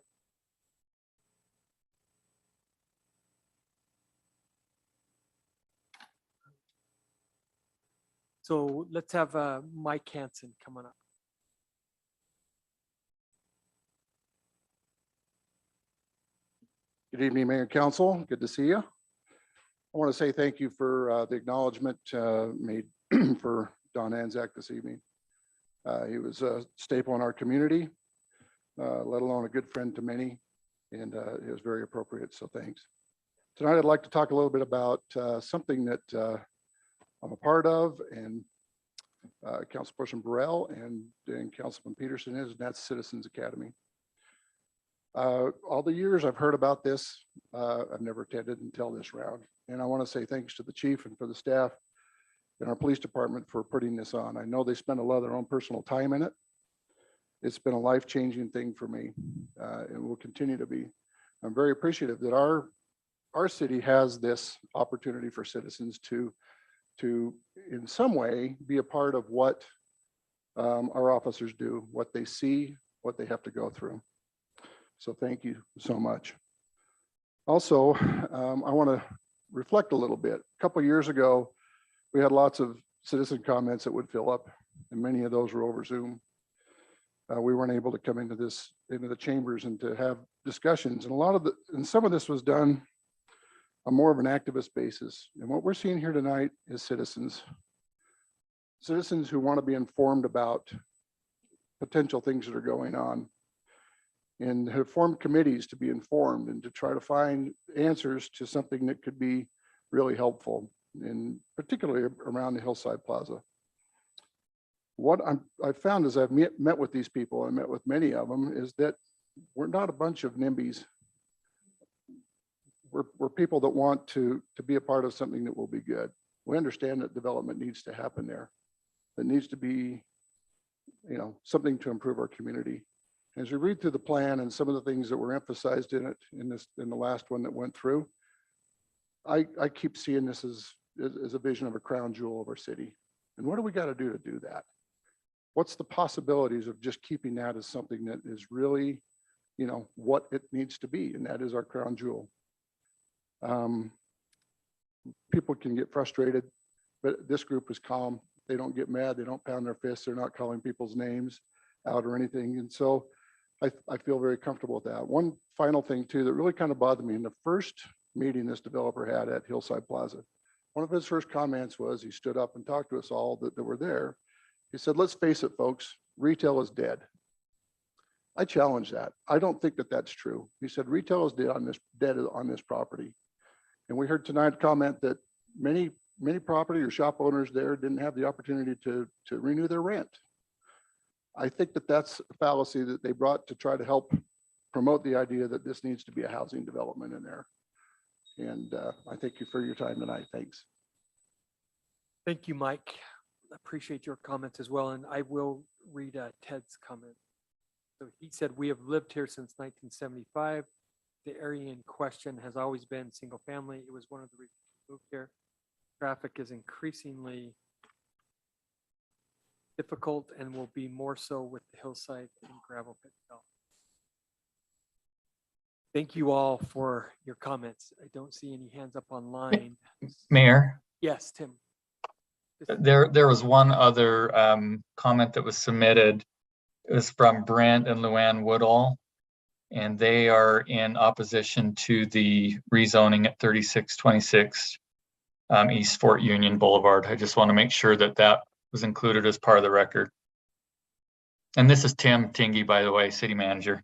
So let's have Mike Hansen coming up. Good evening, Mayor and Council. Good to see you. I want to say thank you for the acknowledgement made for Don Anzac this evening. He was a staple in our community, let alone a good friend to many, and it was very appropriate, so thanks. Tonight, I'd like to talk a little bit about something that I'm a part of, and Councilperson Burrell and Councilman Peterson is, and that's Citizens Academy. All the years I've heard about this, I've never attended until this round. And I want to say thanks to the chief and for the staff in our police department for putting this on. I know they spend a lot of their own personal time in it. It's been a life-changing thing for me, and will continue to be. I'm very appreciative that our city has this opportunity for citizens to in some way be a part of what our officers do, what they see, what they have to go through. So thank you so much. Also, I want to reflect a little bit. A couple of years ago, we had lots of citizen comments that would fill up, and many of those were over Zoom. We weren't able to come into the chambers and to have discussions, and some of this was done on more of an activist basis. And what we're seeing here tonight is citizens who want to be informed about potential things that are going on, and have formed committees to be informed and to try to find answers to something that could be really helpful, and particularly around the Hillside Plaza. What I've found as I've met with these people, and met with many of them, is that we're not a bunch of NIMBYs. We're people that want to be a part of something that will be good. We understand that development needs to happen there. It needs to be, something to improve our community. As we read through the plan and some of the things that were emphasized in it, in the last one that went through, I keep seeing this as a vision of a crown jewel of our city. And what do we got to do that? What's the possibilities of just keeping that as something that is really, what it needs to be, and that is our crown jewel. People can get frustrated, but this group is calm. They don't get mad. They don't pound their fists. They're not calling people's names out or anything. And so I feel very comfortable with that. One final thing too, that really kind of bothered me in the first meeting this developer had at Hillside Plaza. One of his first comments was he stood up and talked to us all that were there. He said, let's face it, folks, retail is dead. I challenge that. I don't think that that's true. He said, retail is dead on this property. And we heard tonight a comment that many property or shop owners there didn't have the opportunity to renew their rent. I think that that's a fallacy that they brought to try to help promote the idea that this needs to be a housing development in there. And I thank you for your time tonight. Thanks. Thank you, Mike. Appreciate your comments as well. And I will read Ted's comment. So he said, we have lived here since 1975. The area in question has always been single family. It was one of the reasons we moved here. Traffic is increasingly difficult and will be more so with the Hillside and gravel pit development. Thank you all for your comments. I don't see any hands up online. Mayor, Yes, Tim. there was one other comment that was submitted. It was from Brent and Luann Woodall, and they are in opposition to the rezoning at 3626 East Fort Union Boulevard. I just want to make sure that that was included as part of the record. And this is Tim Tingy, by the way, city manager.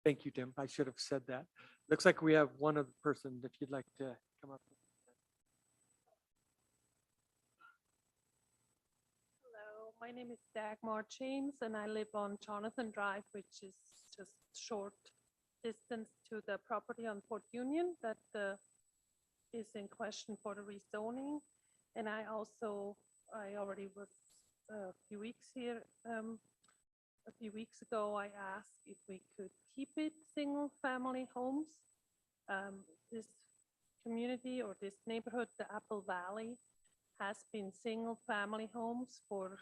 Thank you, Tim. I should have said that. Looks like we have one other person if you'd like to come up. Hello, my name is Dagmar James and I live on Jonathan Drive, which is just short distance to the property on Fort Union that is in question for the rezoning. And I already was a few weeks here. A few weeks ago, I asked if we could keep it single family homes. This community or this neighborhood, the Apple Valley, has been single family homes for,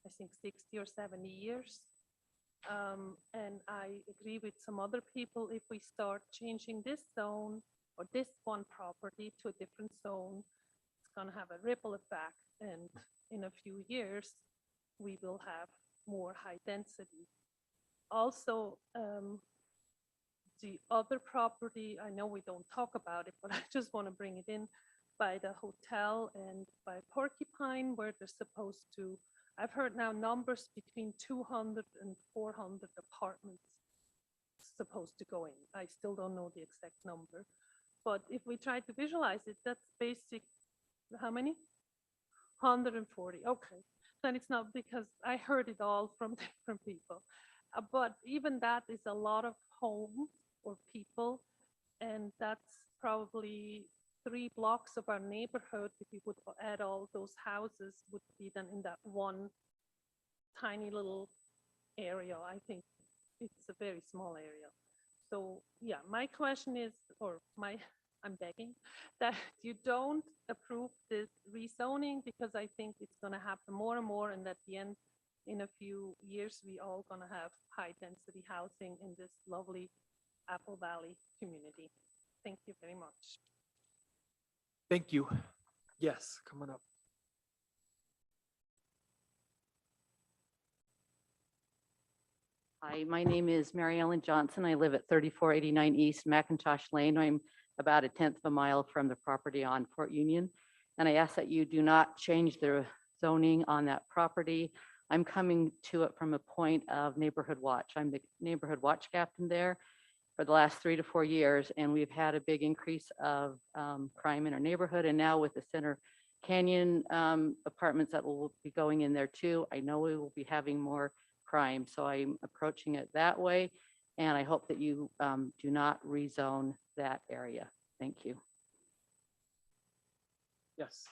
I think, 60 or 70 years. And I agree with some other people, if we start changing this zone or this one property to a different zone, it's going to have a ripple effect. And in a few years, we will have more high density. Also, the other property, I know we don't talk about it, but I just want to bring it in, by the hotel and by Porcupine, where they're supposed to, I've heard now numbers between 200 and 400 apartments supposed to go in. I still don't know the exact number. But if we try to visualize it, that's basic, how many? 140, okay. Then it's not, because I heard it all from different people. But even that is a lot of homes or people, and that's probably 3 blocks of our neighborhood. If you would add all those houses, would be then in that one tiny little area. I think it's a very small area. So yeah, my question is, I'm begging that you don't approve this rezoning, because I think it's going to happen more and more, and at the end, in a few years, we all going to have high density housing in this lovely Apple Valley community. Thank you very much. Thank you. Yes, coming up. Hi, my name is Mary Ellen Johnson. I live at 3489 East McIntosh Lane. I'm about a 1/10 of a mile from the property on Fort Union. And I ask that you do not change the zoning on that property. I'm coming to it from a point of neighborhood watch. I'm the neighborhood watch captain there for the last 3 to 4 years. And we've had a big increase of crime in our neighborhood. And now with the Center Canyon apartments that will be going in there too, I know we will be having more crime. So I'm approaching it that way. And I hope that you do not rezone that area. Thank you. Yes.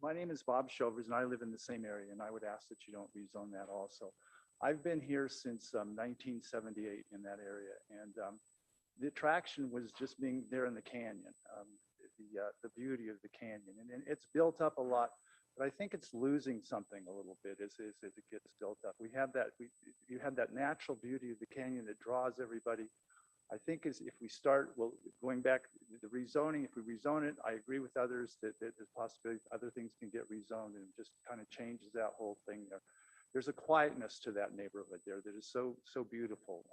My name is Bob Shovers and I live in the same area, and I would ask that you don't rezone that also. I've been here since 1978 in that area, and the attraction was just being there in the canyon, the beauty of the canyon, and it's built up a lot. But I think it's losing something a little bit as it gets built up. You have that natural beauty of the canyon that draws everybody I think is if we start, well, going back, the rezoning, if we rezone it, I agree with others that there's a possibility other things can get rezoned and just kind of changes that whole thing there. There's a quietness to that neighborhood there that is so beautiful.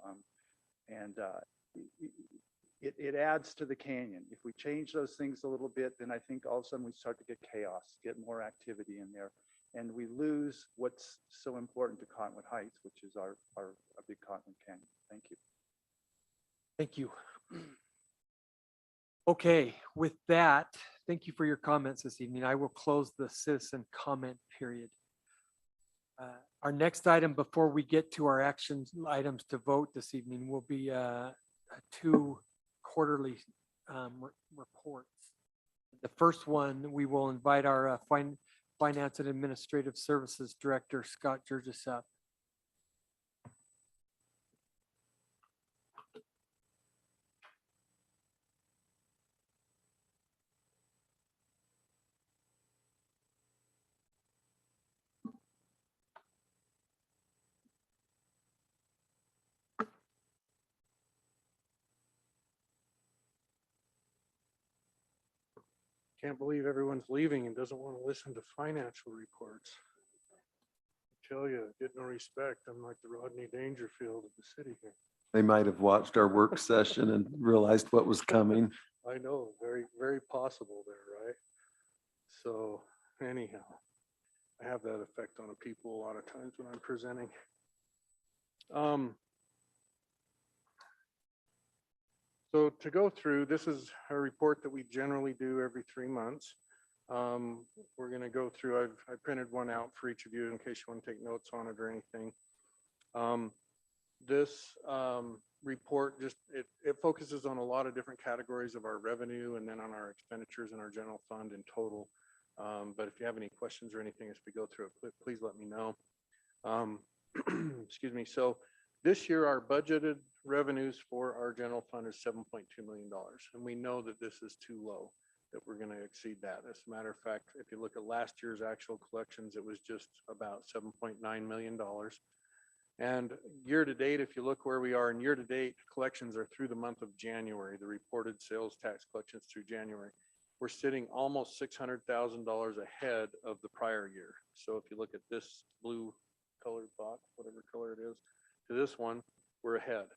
It adds to the canyon. If we change those things a little bit, then I think all of a sudden we start to get chaos, get more activity in there. And we lose what's so important to Cottonwood Heights, which is our big Cottonwood Canyon. Thank you. Thank you. Okay, with that, thank you for your comments this evening. I will close the citizen comment period. Our next item before we get to our action items to vote this evening will be 2 quarterly reports. The first one, we will invite our Finance and Administrative Services Director, Scott Jurgis, up. Can't believe everyone's leaving and doesn't want to listen to financial reports. I tell you, get no respect. I'm like the Rodney Dangerfield of the city here. They might have watched our work session and realized what was coming. I know, very, very possible there, right? So anyhow, I have that effect on people a lot of times when I'm presenting. So to go through, this is a report that we generally do every 3 months. We're going to go through, I printed one out for each of you in case you want to take notes on it or anything. This report just, it focuses on a lot of different categories of our revenue and then on our expenditures in our general fund in total. But if you have any questions or anything as we go through it, please let me know. Excuse me. So this year, our budgeted revenues for our general fund is $7.2 million. And we know that this is too low, that we're going to exceed that. As a matter of fact, if you look at last year's actual collections, it was just about $7.9 million. And year to date, if you look where we are in year to date, collections are through the month of January, the reported sales tax collections through January. We're sitting almost $600,000 ahead of the prior year. So if you look at this blue colored box, whatever color it is, to this one, we're ahead.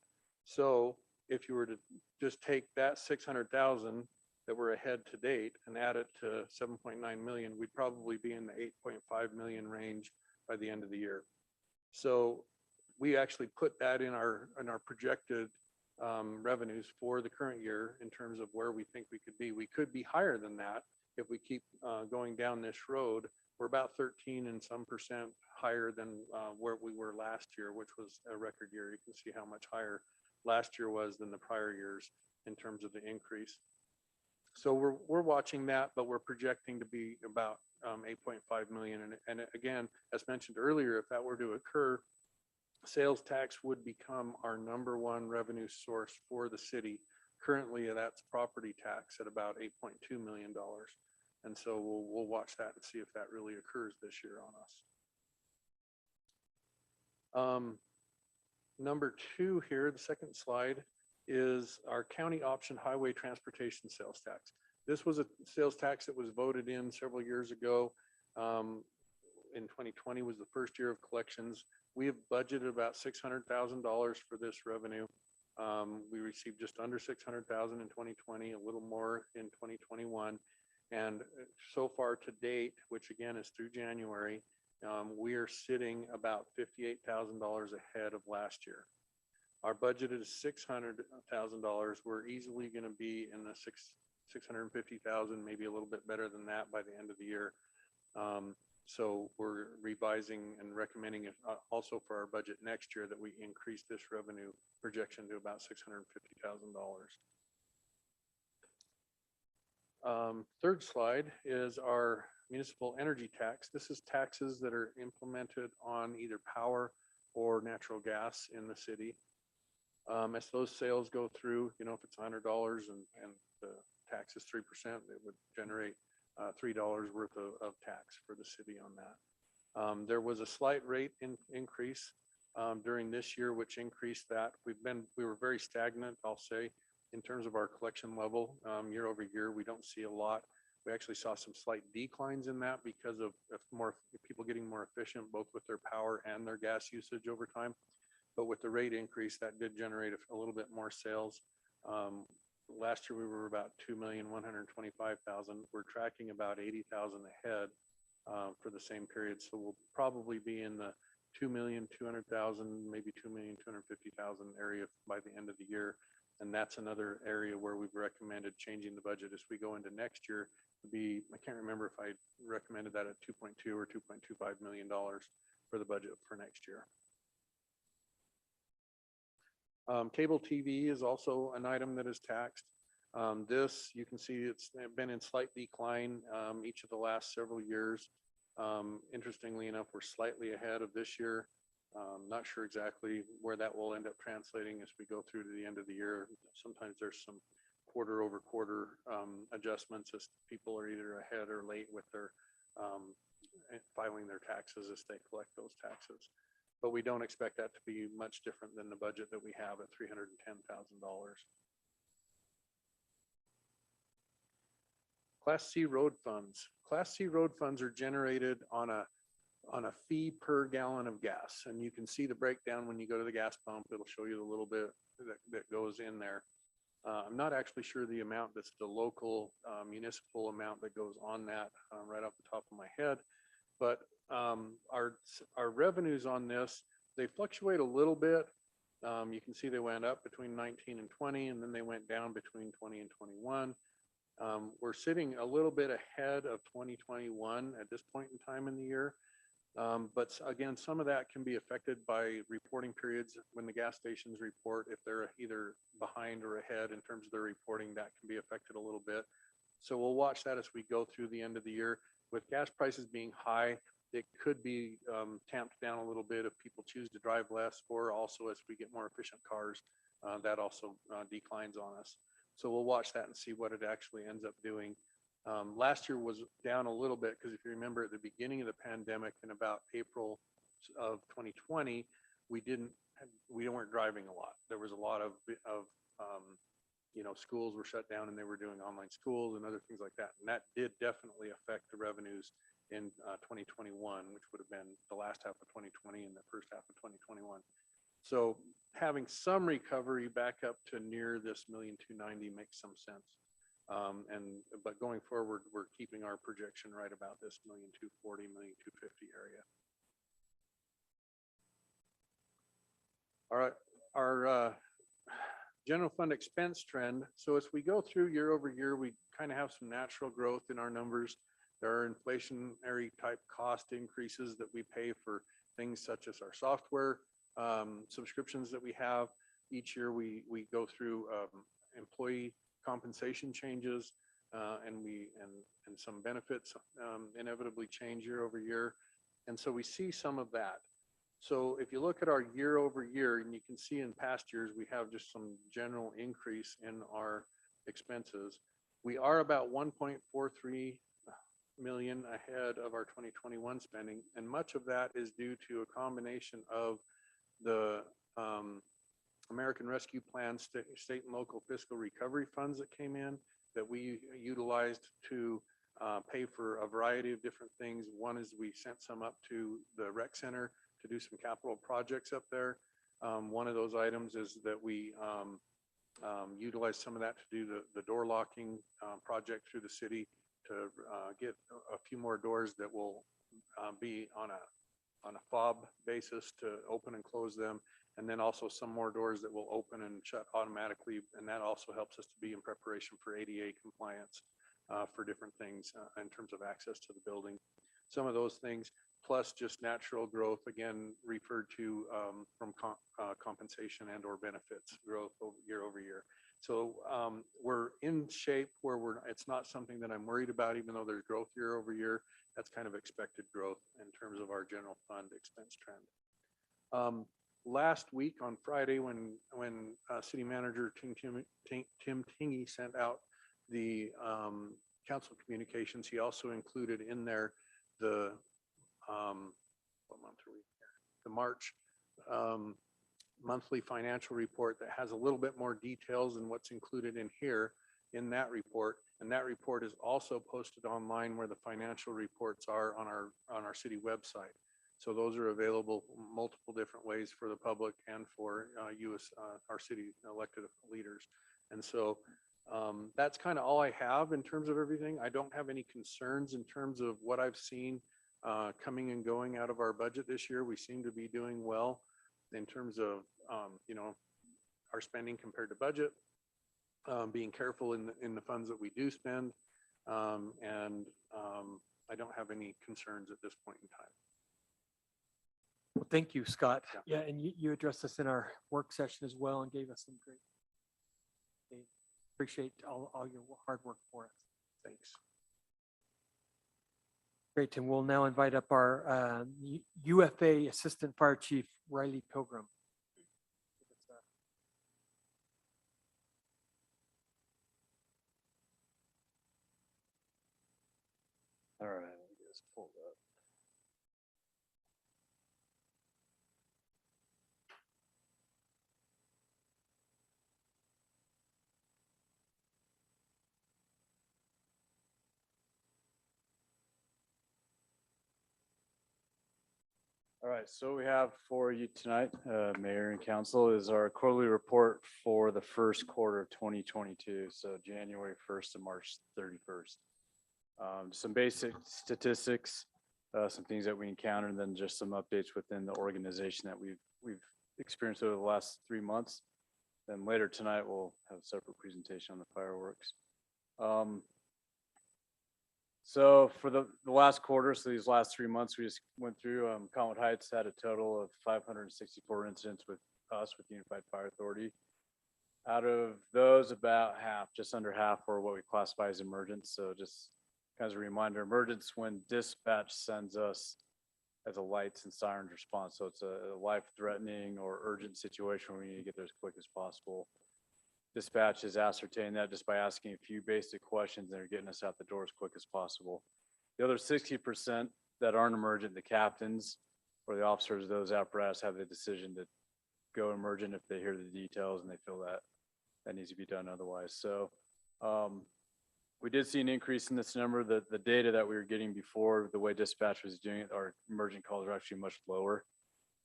So if you were to just take that 600,000 that we're ahead to date and add it to 7.9 million, we'd probably be in the 8.5 million range by the end of the year. So we actually put that in our projected revenues for the current year in terms of where we think we could be. We could be higher than that if we keep going down this road. We're about 13 and some percent higher than where we were last year, which was a record year. You can see how much higher last year was than the prior years in terms of the increase. So we're watching that, but we're projecting to be about 8.5 million. And again, as mentioned earlier, if that were to occur, sales tax would become our #1 revenue source for the city. Currently, that's property tax at about $8.2 million. And so we'll watch that and see if that really occurs this year on us. Number 2 here, the second slide, is our county option highway transportation sales tax. This was a sales tax that was voted in several years ago. In 2020 was the first year of collections. We have budgeted about $600,000 for this revenue. We received just under $600,000 in 2020, a little more in 2021. And so far to date, which again is through January, we are sitting about $58,000 ahead of last year. Our budget is $600,000. We're easily going to be in the 650,000, maybe a little bit better than that by the end of the year. So we're revising and recommending it also for our budget next year that we increase this revenue projection to about $650,000. Third slide is our municipal energy tax. This is taxes that are implemented on either power or natural gas in the city. As those sales go through, you know, if it's $100 and the tax is 3%, it would generate $3 worth of tax for the city on that. There was a slight rate increase during this year, which increased that. We were very stagnant, I'll say, in terms of our collection level. Year over year, we don't see a lot. We actually saw some slight declines in that because of more people getting more efficient, both with their power and their gas usage over time. But with the rate increase, that did generate a little bit more sales. Last year, we were about 2,125,000. We're tracking about 80,000 ahead for the same period. So we'll probably be in the 2,200,000, maybe 2,250,000 area by the end of the year. And that's another area where we've recommended changing the budget as we go into next year. I can't remember if I recommended that at $2.2 or $2.25 million for the budget for next year. Cable TV is also an item that is taxed. This, you can see it's been in slight decline each of the last several years. Interestingly enough, we're slightly ahead of this year. Not sure exactly where that will end up translating as we go through to the end of the year. Sometimes there's some quarter over quarter adjustments as people are either ahead or late with their filing their taxes as they collect those taxes. But we don't expect that to be much different than the budget that we have at $310,000. Class C road funds. Class C road funds are generated on a fee per gallon of gas. And you can see the breakdown when you go to the gas pump. It'll show you a little bit that goes in there. I'm not actually sure the amount that's the local municipal amount that goes on that right off the top of my head. But our revenues on this, they fluctuate a little bit. You can see they went up between 19 and 20, and then they went down between 20 and 21. We're sitting a little bit ahead of 2021 at this point in time in the year. But again, some of that can be affected by reporting periods when the gas stations report. If they're either behind or ahead in terms of their reporting, that can be affected a little bit. So we'll watch that as we go through the end of the year. With gas prices being high, it could be tamped down a little bit if people choose to drive less, or also as we get more efficient cars, that also declines on us. So we'll watch that and see what it actually ends up doing. Last year was down a little bit because if you remember at the beginning of the pandemic in about April of 2020, we weren't driving a lot. There was a lot of schools were shut down and they were doing online schools and other things like that. And that did definitely affect the revenues in 2021, which would have been the last half of 2020 and the first half of 2021. So having some recovery back up to near this $1,290,000 makes some sense. But going forward, we're keeping our projection right about this $1,240,000, $1,250,000 area. All right, our general fund expense trend. So as we go through year over year, we kind of have some natural growth in our numbers. There are inflationary type cost increases that we pay for things such as our software subscriptions that we have. Each year we go through employee compensation changes and some benefits inevitably change year over year. And so we see some of that. So if you look at our year over year, and you can see in past years, we have just some general increase in our expenses. We are about 1.43 million ahead of our 2021 spending. And much of that is due to a combination of the American Rescue Plan state and local fiscal recovery funds that came in that we utilized to pay for a variety of different things. One is we sent some up to the rec center to do some capital projects up there. One of those items is that we utilized some of that to do the door locking project through the city to get a few more doors that will be on a fob basis to open and close them. And then also some more doors that will open and shut automatically. And that also helps us to be in preparation for ADA compliance for different things in terms of access to the building. Some of those things, plus just natural growth, again, referred to from compensation and or benefits growth year over year. So we're in shape where it's not something that I'm worried about, even though there's growth year over year. That's kind of expected growth in terms of our general fund expense trend. Last week on Friday, when City Manager Tim Tingey sent out the council communications, he also included in there the what month are we here? The March monthly financial report that has a little bit more details than what's included in here in that report. And that report is also posted online where the financial reports are on our city website. So those are available multiple different ways for the public and for you as our city elected leaders. And so that's kind of all I have in terms of everything. I don't have any concerns in terms of what I've seen coming and going out of our budget this year. We seem to be doing well in terms of, our spending compared to budget, being careful in the funds that we do spend. And I don't have any concerns at this point in time. Well, thank you, Scott. Yeah, and you addressed this in our work session as well and gave us some great. Appreciate all your hard work for us. Thanks. Great, and we'll now invite up our UFA Assistant Fire Chief Riley Pilgrim. All right, let me just pull that. All right, so what we have for you tonight, Mayor and Council, is our quarterly report for the first quarter of 2022, so January 1st to March 31st. Some basic statistics, some things that we encountered, and then just some updates within the organization that we've experienced over the last 3 months. Then later tonight, we'll have a separate presentation on the fireworks. So for the last quarter, so these last 3 months, we just went through, Cottonwood Heights had a total of 564 incidents with us, with Unified Fire Authority. Out of those, about half, just under half, were what we classify as emergent. So just as a reminder, emergence when dispatch sends us as a lights and sirens response. So it's a life-threatening or urgent situation where we need to get there as quick as possible. Dispatch is ascertaining that just by asking a few basic questions that are getting us out the door as quick as possible. The other 60% that aren't emergent, the captains or the officers of those apparatus have the decision to go emergent if they hear the details and they feel that that needs to be done otherwise. So we did see an increase in this number. The data that we were getting before, the way dispatch was doing it, our emergent calls are actually much lower,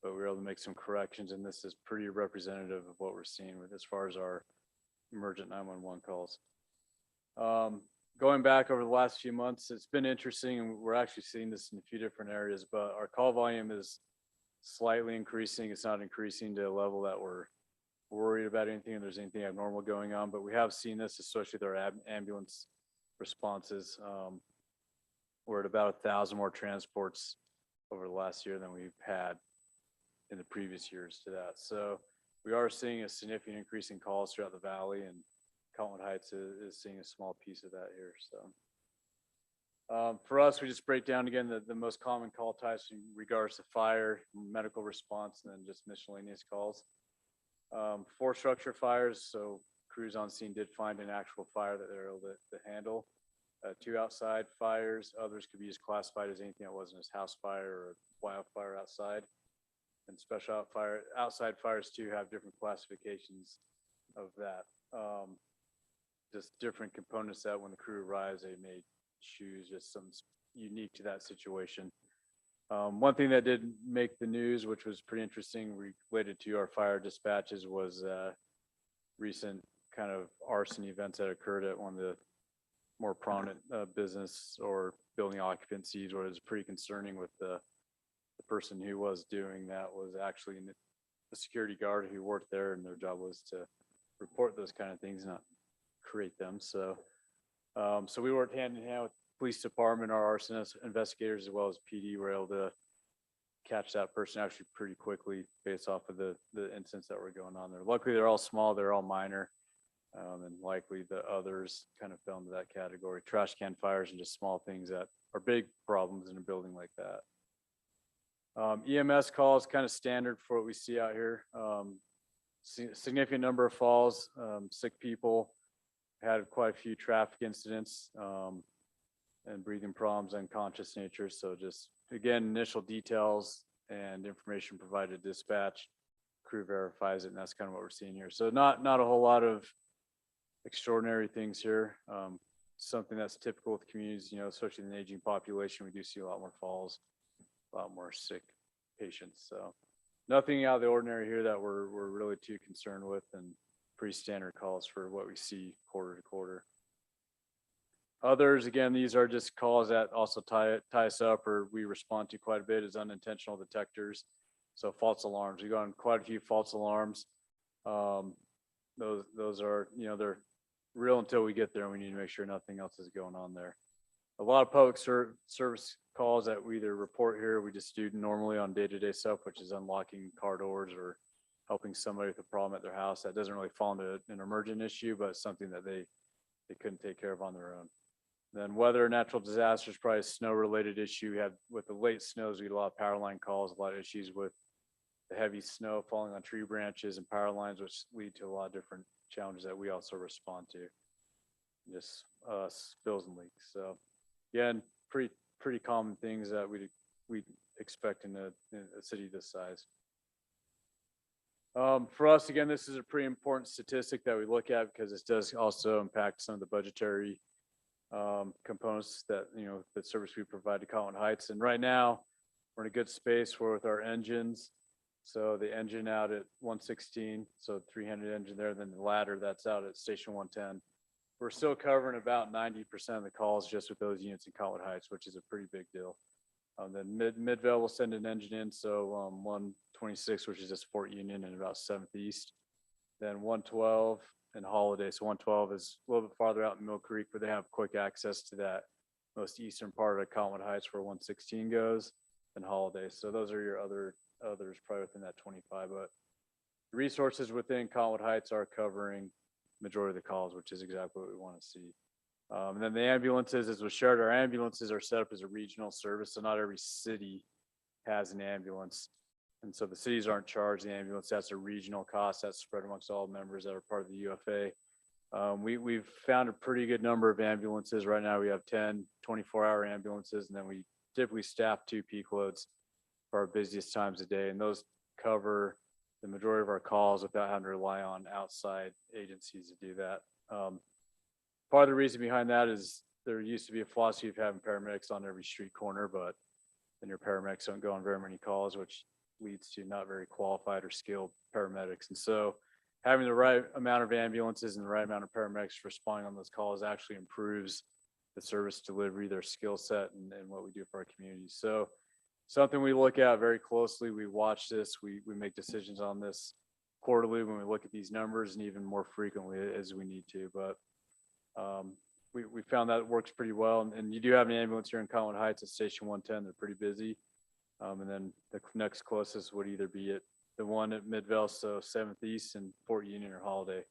but we were able to make some corrections, and this is pretty representative of what we're seeing with as far as our emergent 911 calls. Going back over the last few months, it's been interesting, and we're actually seeing this in a few different areas, but our call volume is slightly increasing. It's not increasing to a level that we're worried about anything, or there's anything abnormal going on, but we have seen this, especially with our ambulance responses. We're at about 1,000 more transports over the last year than we've had in the previous years to that. So we are seeing a significant increase in calls throughout the valley, and Cottonwood Heights is seeing a small piece of that here. So for us, we just break down again the most common call types in regards to fire, medical response, and then just miscellaneous calls. 4 structure fires, so crews on scene did find an actual fire that they're able to handle. 2 outside fires, others could be just classified as anything that wasn't as house fire or wildfire outside. And special outside fires too have different classifications of that. Just different components that when the crew arrives, they may choose just some unique to that situation. One thing that did make the news, which was pretty interesting related to our fire dispatches, was recent kind of arson events that occurred at one of the more prominent business or building occupancies, where it was pretty concerning with the person who was doing that was actually a security guard who worked there, and their job was to report those kind of things, not create them. So so we worked hand in hand with the police department, our arsonist investigators, as well as PD, were able to catch that person actually pretty quickly based off of the incidents that were going on there. Luckily, they're all small, they're all minor, and likely the others kind of fell into that category. Trash can fires and just small things that are big problems in a building like that. EMS calls, kind of standard for what we see out here. Significant number of falls, sick people, had quite a few traffic incidents, and breathing problems, unconscious nature. So just, again, initial details, and information provided to dispatch. Crew verifies it, and that's kind of what we're seeing here. So not a whole lot of extraordinary things here. Something that's typical with communities, especially in the aging population, we do see a lot more falls, a lot more sick patients. So nothing out of the ordinary here that we're really too concerned with, and pretty standard calls for what we see quarter to quarter. Others, again, these are just calls that also tie us up, or we respond to quite a bit, as unintentional detectors. So false alarms, we got on quite a few false alarms. Those are, they're real until we get there, and we need to make sure nothing else is going on there. A lot of public service calls that we either report here, we just do normally on day-to-day stuff, which is unlocking car doors or helping somebody with a problem at their house. That doesn't really fall into an emergent issue, but it's something that they couldn't take care of on their own. Then weather, natural disasters, probably a snow-related issue. We had with the late snows, we had a lot of power line calls, a lot of issues with the heavy snow falling on tree branches and power lines, which lead to a lot of different challenges that we also respond to. Just spills and leaks. So again, pretty common things that we expect in a city this size. For us, again, this is a pretty important statistic that we look at, because this does also impact some of the budgetary components that, the service we provide to Cottonwood Heights. And right now, we're in a good space with our engines. So the engine out at 116, so 300 engine there, then the ladder that's out at station 110. We're still covering about 90% of the calls just with those units in Cottonwood Heights, which is a pretty big deal. Then Midvale will send an engine in, so 126, which is just Fort Union and about 7th East. Then 112 and Holiday. So 112 is a little bit farther out in Mill Creek, where they have quick access to that most eastern part of Cottonwood Heights where 116 goes, and Holiday. So those are your others probably within that 25, but the resources within Cottonwood Heights are covering majority of the calls, which is exactly what we want to see. And then the ambulances, as was shared, our ambulances are set up as a regional service, so not every city has an ambulance. And so the cities aren't charged the ambulance. That's a regional cost that's spread amongst all members that are part of the UFA. We've found a pretty good number of ambulances. Right now we have 10 24-hour ambulances, and then we typically staff 2 peak loads for our busiest times of day. And those cover the majority of our calls without having to rely on outside agencies to do that. Part of the reason behind that is there used to be a philosophy of having paramedics on every street corner, but then your paramedics don't go on very many calls, which leads to not very qualified or skilled paramedics. And so having the right amount of ambulances and the right amount of paramedics responding on those calls actually improves the service delivery, their skill set, and what we do for our community. So something we look at very closely. We watch this, we make decisions on this quarterly when we look at these numbers, and even more frequently as we need to. But we found that it works pretty well. And you do have an ambulance here in Cottonwood Heights at station 110. They're pretty busy. And then the next closest would either be at the one at Midvale, so 7th East, and Fort Union or Holiday,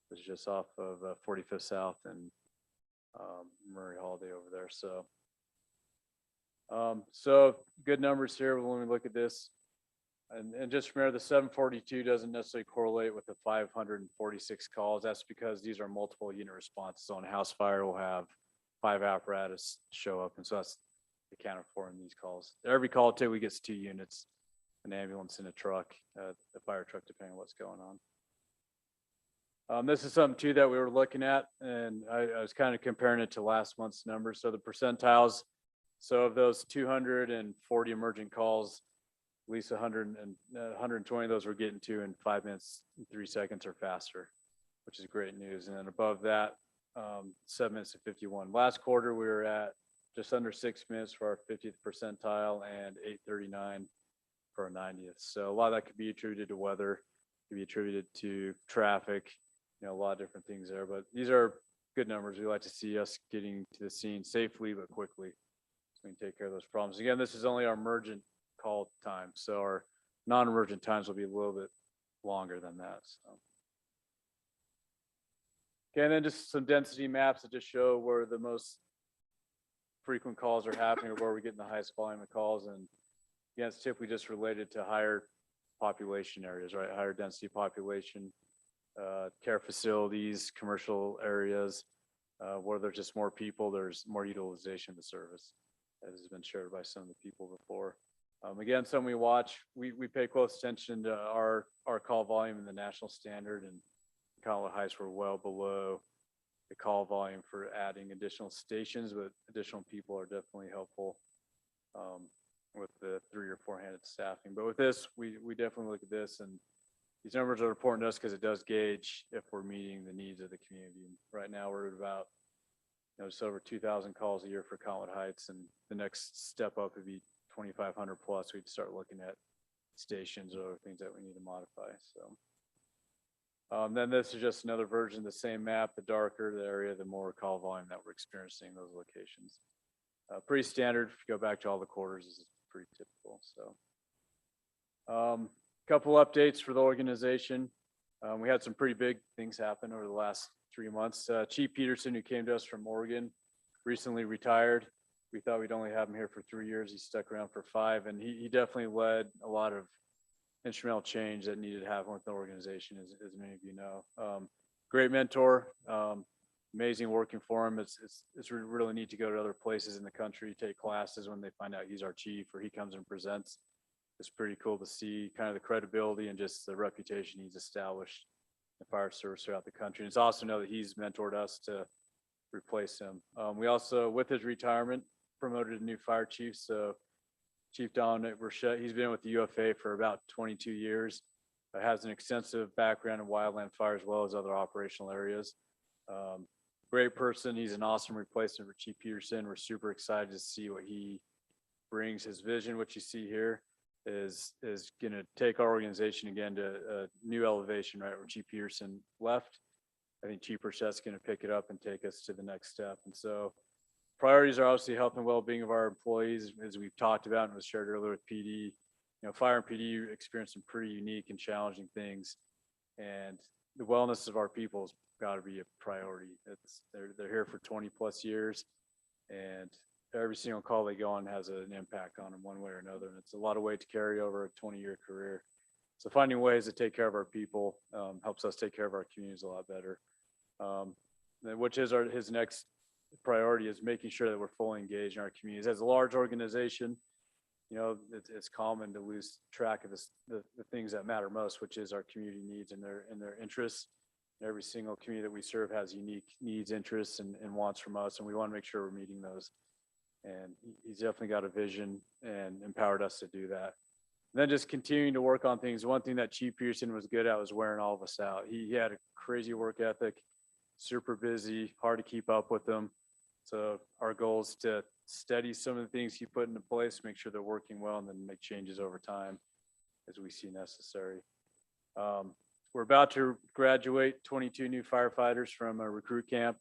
which is just off of 45th South and Murray Holiday over there. So good numbers here when we look at this. And just remember, the 742 doesn't necessarily correlate with the 546 calls. That's because these are multiple unit responses. On a house fire, we'll have 5 apparatus show up, and so that's accounted for in these calls. Every call typically gets 2 units, an ambulance and a truck, a fire truck, depending on what's going on. This is something too that we were looking at, and I was kind of comparing it to last month's numbers. So the percentiles, so of those 240 emergent calls, at least 120 of those we're getting to in 5 minutes and 3 seconds or faster, which is great news. And then above that, 7 minutes and 51. Last quarter, we were at just under 6 minutes for our 50th percentile and 8:39 for our 90th. So a lot of that could be attributed to weather, could be attributed to traffic, a lot of different things there. But these are good numbers. We like to see us getting to the scene safely but quickly, so we can take care of those problems. Again, this is only our emergent call time, so our non-emergent times will be a little bit longer than that. So. Okay, and then just some density maps that just show where the most frequent calls are happening, or where we're getting the highest volume of calls. And again, it's typically just related to higher population areas, right? Higher density population, care facilities, commercial areas, where there's just more people, there's more utilization of the service, as has been shared by some of the people before. Again, something we watch, we pay close attention to our call volume in the national standard, and Cottonwood Heights were well below the call volume for adding additional stations, but additional people are definitely helpful with the 3 or 4-handed staffing. But with this, we definitely look at this, and these numbers are important to us because it does gauge if we're meeting the needs of the community. And right now, we're at about just over 2,000 calls a year for Cottonwood Heights, and the next step up would be 2,500 plus. We'd start looking at stations or things that we need to modify. So then this is just another version of the same map. The darker the area, the more call volume that we're experiencing in those locations. Pretty standard. If you go back to all the quarters, this is pretty typical. So couple updates for the organization. We had some pretty big things happen over the last 3 months. Chief Peterson, who came to us from Oregon, recently retired. We thought we'd only have him here for 3 years. He stuck around for 5, and he definitely led a lot of instrumental change that needed to happen with the organization, as many of you know. Great mentor, amazing working for him. It's really neat to go to other places in the country, take classes when they find out he's our chief or he comes and presents. It's pretty cool to see kind of the credibility and just the reputation he's established in fire service throughout the country. And it's awesome to know that he's mentored us to replace him. We also, with his retirement, promoted a new fire chief. So Chief Dominic Burchett, he's been with the UFA for about 22 years. Has an extensive background in wildland fire as well as other operational areas. Great person. He's an awesome replacement for Chief Peterson. We're super excited to see what he brings. His vision, what you see here, is going to take our organization again to a new elevation, right where Chief Peterson left. I think Chief Burchett's going to pick it up and take us to the next step. And so priorities are obviously health and well-being of our employees, as we've talked about and was shared earlier with PD. Fire and PD experience some pretty unique and challenging things, and the wellness of our people has got to be a priority. They're here for 20 plus years, and every single call they go on has an impact on them one way or another. And it's a lot of weight to carry over a 20-year career. So finding ways to take care of our people helps us take care of our communities a lot better. Which is his next priority, is making sure that we're fully engaged in our communities. As a large organization, it's common to lose track of the things that matter most, which is our community needs and their interests. Every single community that we serve has unique needs, interests, and wants from us, and we want to make sure we're meeting those. And he's definitely got a vision and empowered us to do that. And then just continuing to work on things. One thing that Chief Peterson was good at was wearing all of us out. He had a crazy work ethic, super busy, hard to keep up with him. So our goal is to study some of the things he put into place, make sure they're working well, and then make changes over time as we see necessary. We're about to graduate 22 new firefighters from a recruit camp.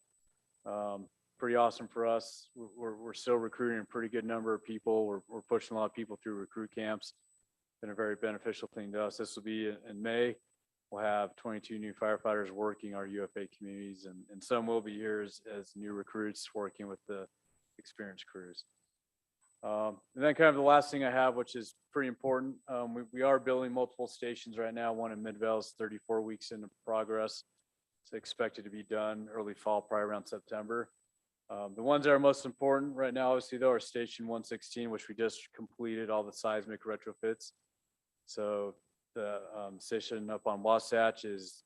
Pretty awesome for us. We're still recruiting a pretty good number of people. We're pushing a lot of people through recruit camps. Been a very beneficial thing to us. This will be in May. We'll have 22 new firefighters working our UFA communities, and some will be here as new recruits working with the experienced crews. And then kind of the last thing I have, which is pretty important, we are building multiple stations right now. One in Midvale is 34 weeks into progress. It's expected to be done early fall, probably around September. The ones that are most important right now, obviously, though, are Station 116, which we just completed all the seismic retrofits. So the station up on Wasatch is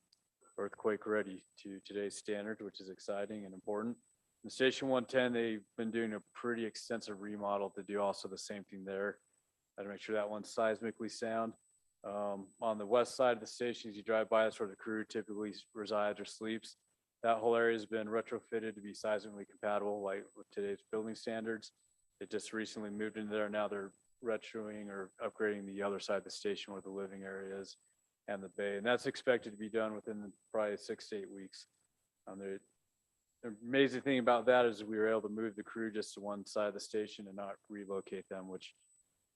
earthquake ready to today's standard, which is exciting and important. In Station 110, they've been doing a pretty extensive remodel to do also the same thing there. To make sure that one's seismically sound. On the west side of the station, as you drive by, that's where the crew typically resides or sleeps. That whole area has been retrofitted to be seismically compatible, like with today's building standards. It just recently moved into there. Now they're retroing or upgrading the other side of the station where the living area is and the bay. And that's expected to be done within probably 6 to 8 weeks. The amazing thing about that is we were able to move the crew just to one side of the station and not relocate them, which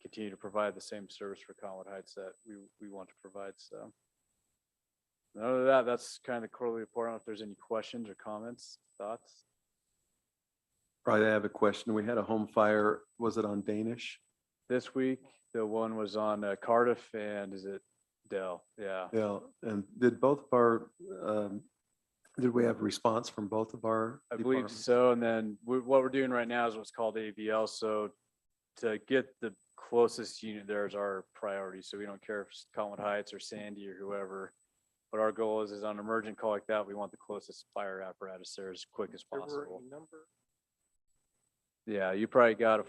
continue to provide the same service for Cottonwood Heights that we want to provide. So other than that, that's kind of the quarterly report. I don't know if there's any questions or comments, thoughts. Right, I have a question. We had a home fire. Was it on Danish? This week, the one was on Cardiff and is it Dell? Yeah. Yeah, and did both of our, did we have a response from both of our I believe departments? so. And then what we're doing right now is what's called AVL. So to get the closest unit there is our priority. So we don't care if it's Cottonwood Heights or Sandy or whoever. But our goal is on an emergent call like that, we want the closest fire apparatus there as quick as There were possible. a number. Yeah, you probably got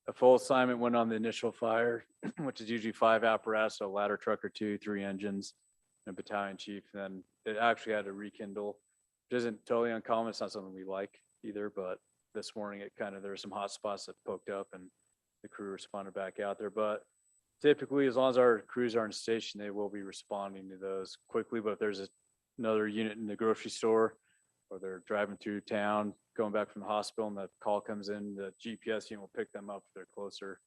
a full assignment went on the initial fire, which is usually 5 apparatus, a ladder truck or 2, 3 engines, and a battalion chief. And then it actually had to rekindle, which isn't totally uncommon. It's not something we like either, but this morning it kind of, there were some hot spots that poked up and the crew responded back out there. But typically, as long as our crews are in station, they will be responding to those quickly. But if there's another unit in the grocery store, or they're driving through town, going back from the hospital, and the call comes in, the GPS unit will pick them up if they're closer,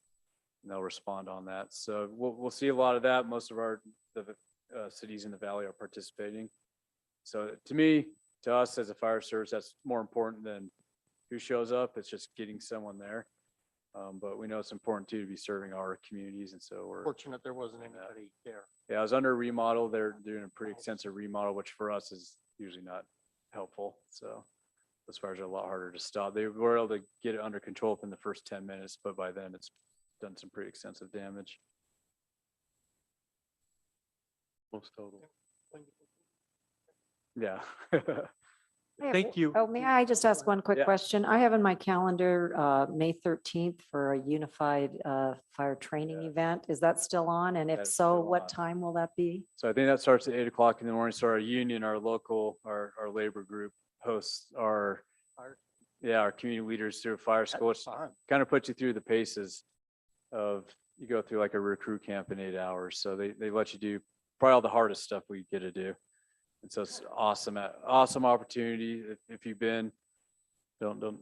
and they'll respond on that. So we'll see a lot of that. Most of the cities in the valley are participating. So to me, to us as a fire service, that's more important than who shows up. It's just getting someone there. But we know it's important too to be serving our communities, and so we're Fortunate there wasn't anybody there. Yeah, I was under remodel. They're doing a pretty extensive remodel, which for us is usually not helpful. So those fires are a lot harder to stop. They were able to get it under control within the first 10 minutes, but by then it's done some pretty extensive damage. Most total. Yeah. Thank you. Oh, may I just ask one quick Yeah. question? I have in my calendar, May 13th for a unified fire training event. Is that still on? And if That's so, still what on. time will that be? So I think that starts at 8 o'clock in the morning. So our union, our local, our labor group hosts our community leaders through a fire school, which kind of puts you through the paces of, you go through like a recruit camp in 8 hours. So they let you do probably all the hardest stuff we get to do. And so it's awesome opportunity. If you've been, don't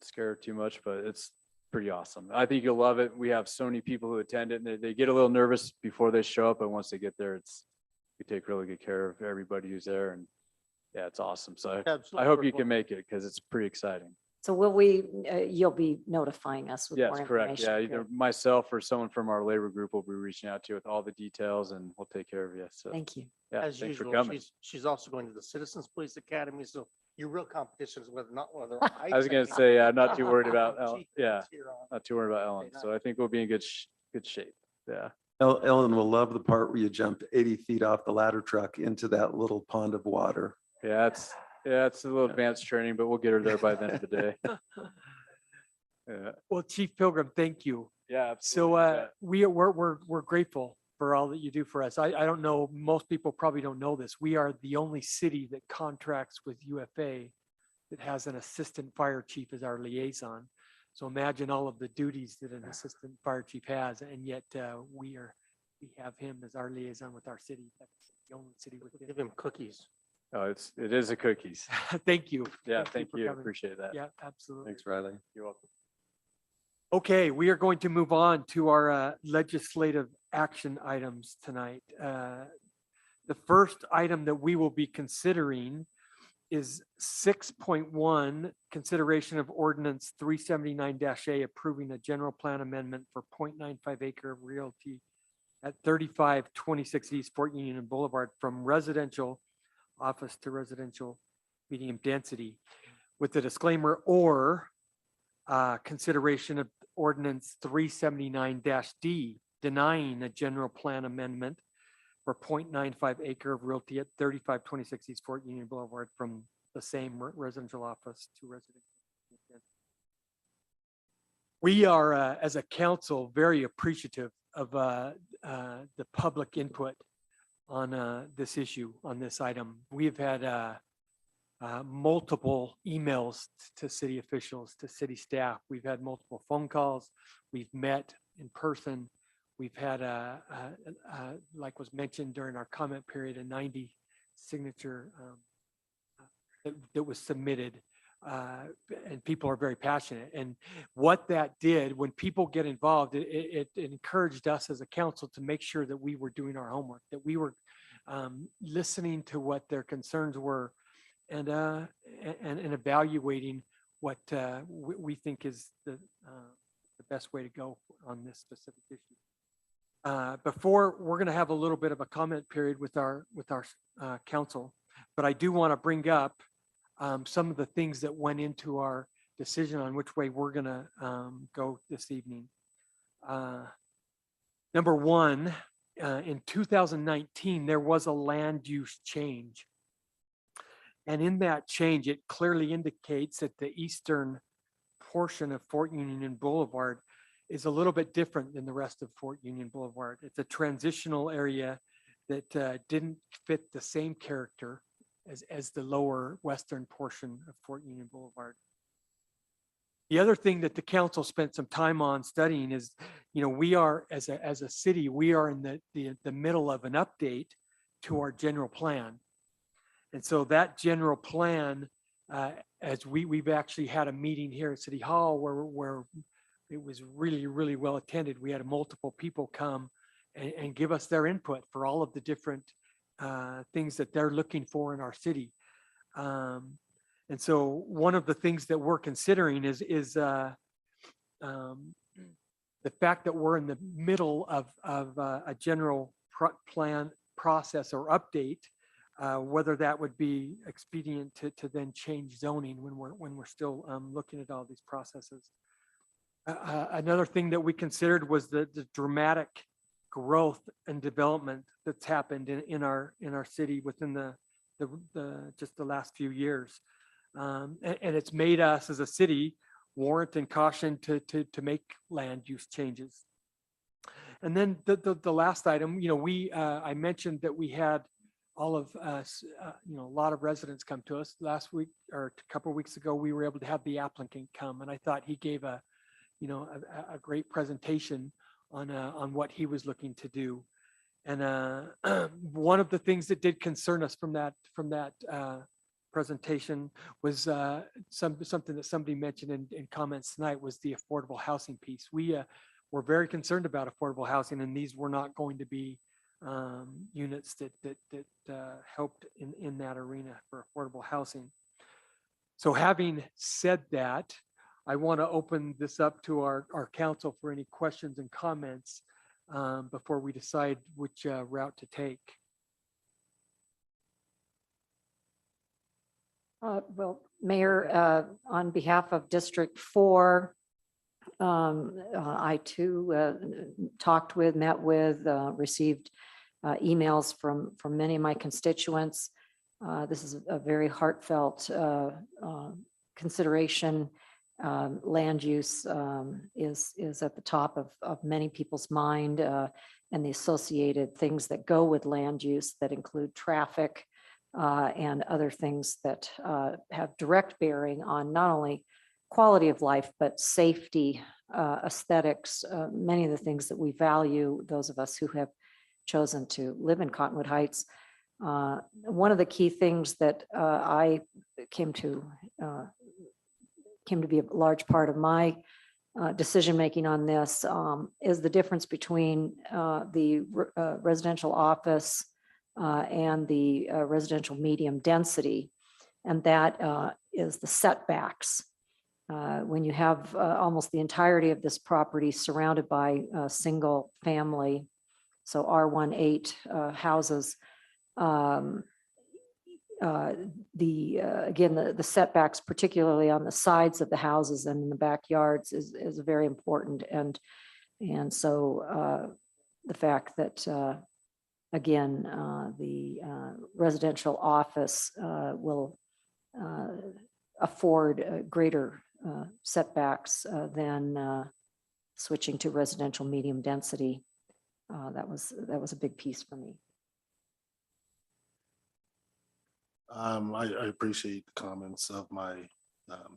scare too much, but it's pretty awesome. I think you'll love it. We have so many people who attend it, and they get a little nervous before they show up, but once they get there, we take really good care of everybody who's there, and yeah, it's awesome. So I hope you can make it because it's pretty exciting. So will you'll be notifying us with more Yes, information? correct. Yeah, either myself or someone from our labor group will be reaching out to you with all the details, and we'll take care of you. So Thank you. yeah, As thanks for usual, coming. she's also going to the Citizens Police Academy, so your real competition is not whether. I was gonna say, I'm not too worried about Ellen. Chief Yeah, is here on- not too worried about Ellen. So I think we'll be in good shape. Yeah. Ellen will love the part where you jumped 80 feet off the ladder truck into that little pond of water. Yeah, it's a little advanced training, but we'll get her there by the end of the day. Yeah. Well, Chief Pilgrim, thank you. Yeah, absolutely. So we're grateful for all that you do for us. I don't know, most people probably don't know this. We are the only city that contracts with UFA that has an assistant fire chief as our liaison. So imagine all of the duties that an assistant fire chief has, and yet we have him as our liaison with our city. That's the only city with Give him cookies. Oh, it is a cookies. Thank you. Yeah, thank for you. coming. Appreciate that. Yeah, absolutely. Thanks, Riley. You're welcome. Okay, we are going to move on to our legislative action items tonight. The first item that we will be considering is 6.1, consideration of ordinance 379-A approving a general plan amendment for 0.95 acre of realty at 3526 East Fort Union and Boulevard from residential office to residential medium density, with the disclaimer or consideration of ordinance 379-D denying a general plan amendment for 0.95 acre of realty at 3526 East Fort Union Boulevard from the same residential office to residential. We are, as a council, very appreciative of the public input on this issue, on this item. We've had multiple emails to city officials, to city staff. We've had multiple phone calls. We've met in person. We've had, like was mentioned during our comment period, a 90 signature that was submitted. And people are very passionate. And what that did, when people get involved, it encouraged us as a council to make sure that we were doing our homework, that we were listening to what their concerns were, and evaluating what we think is the best way to go on this specific issue. Before, we're going to have a little bit of a comment period with our council, but I do want to bring up some of the things that went into our decision on which way we're going to go this evening. Number one, in 2019, there was a land use change. And in that change, it clearly indicates that the eastern portion of Fort Union Boulevard is a little bit different than the rest of Fort Union Boulevard. It's a transitional area that didn't fit the same character as the lower western portion of Fort Union Boulevard. The other thing that the council spent some time on studying is, we are, as a city, we are in the middle of an update to our general plan. And so that general plan, as we've actually had a meeting here at City Hall where it was really, really well attended. We had multiple people come and give us their input for all of the different things that they're looking for in our city. And so one of the things that we're considering is the fact that we're in the middle of a general plan process or update, whether that would be expedient to then change zoning when we're still looking at all these processes. Another thing that we considered was the dramatic growth and development that's happened in our city within just the last few years. And it's made us as a city warrant and caution to make land use changes. And then the last item, I mentioned that we had all of us, a lot of residents come to us last week or a couple of weeks ago. We were able to have the applicant come, and I thought he gave a great presentation on what he was looking to do. And one of the things that did concern us from that presentation was something that somebody mentioned in comments tonight was the affordable housing piece. We were very concerned about affordable housing, and these were not going to be units that helped in that arena for affordable housing. So having said that, I want to open this up to our council for any questions and comments before we decide which route to take. Well, Mayor, on behalf of District 4, I too met with, received emails from many of my constituents. This is a very heartfelt consideration. Land use is at the top of many people's mind, and the associated things that go with land use that include traffic and other things that have direct bearing on not only quality of life, but safety, aesthetics, many of the things that we value, those of us who have chosen to live in Cottonwood Heights. One of the key things that I came to be a large part of my decision-making on this is the difference between the residential office and the residential medium density, and that is the setbacks. When you have almost the entirety of this property surrounded by single family, so R18 houses, again, the setbacks, particularly on the sides of the houses and in the backyards, is very important. And so the fact that, again, the residential office will afford greater setbacks than switching to residential medium density, that was a big piece for me. I appreciate the comments of my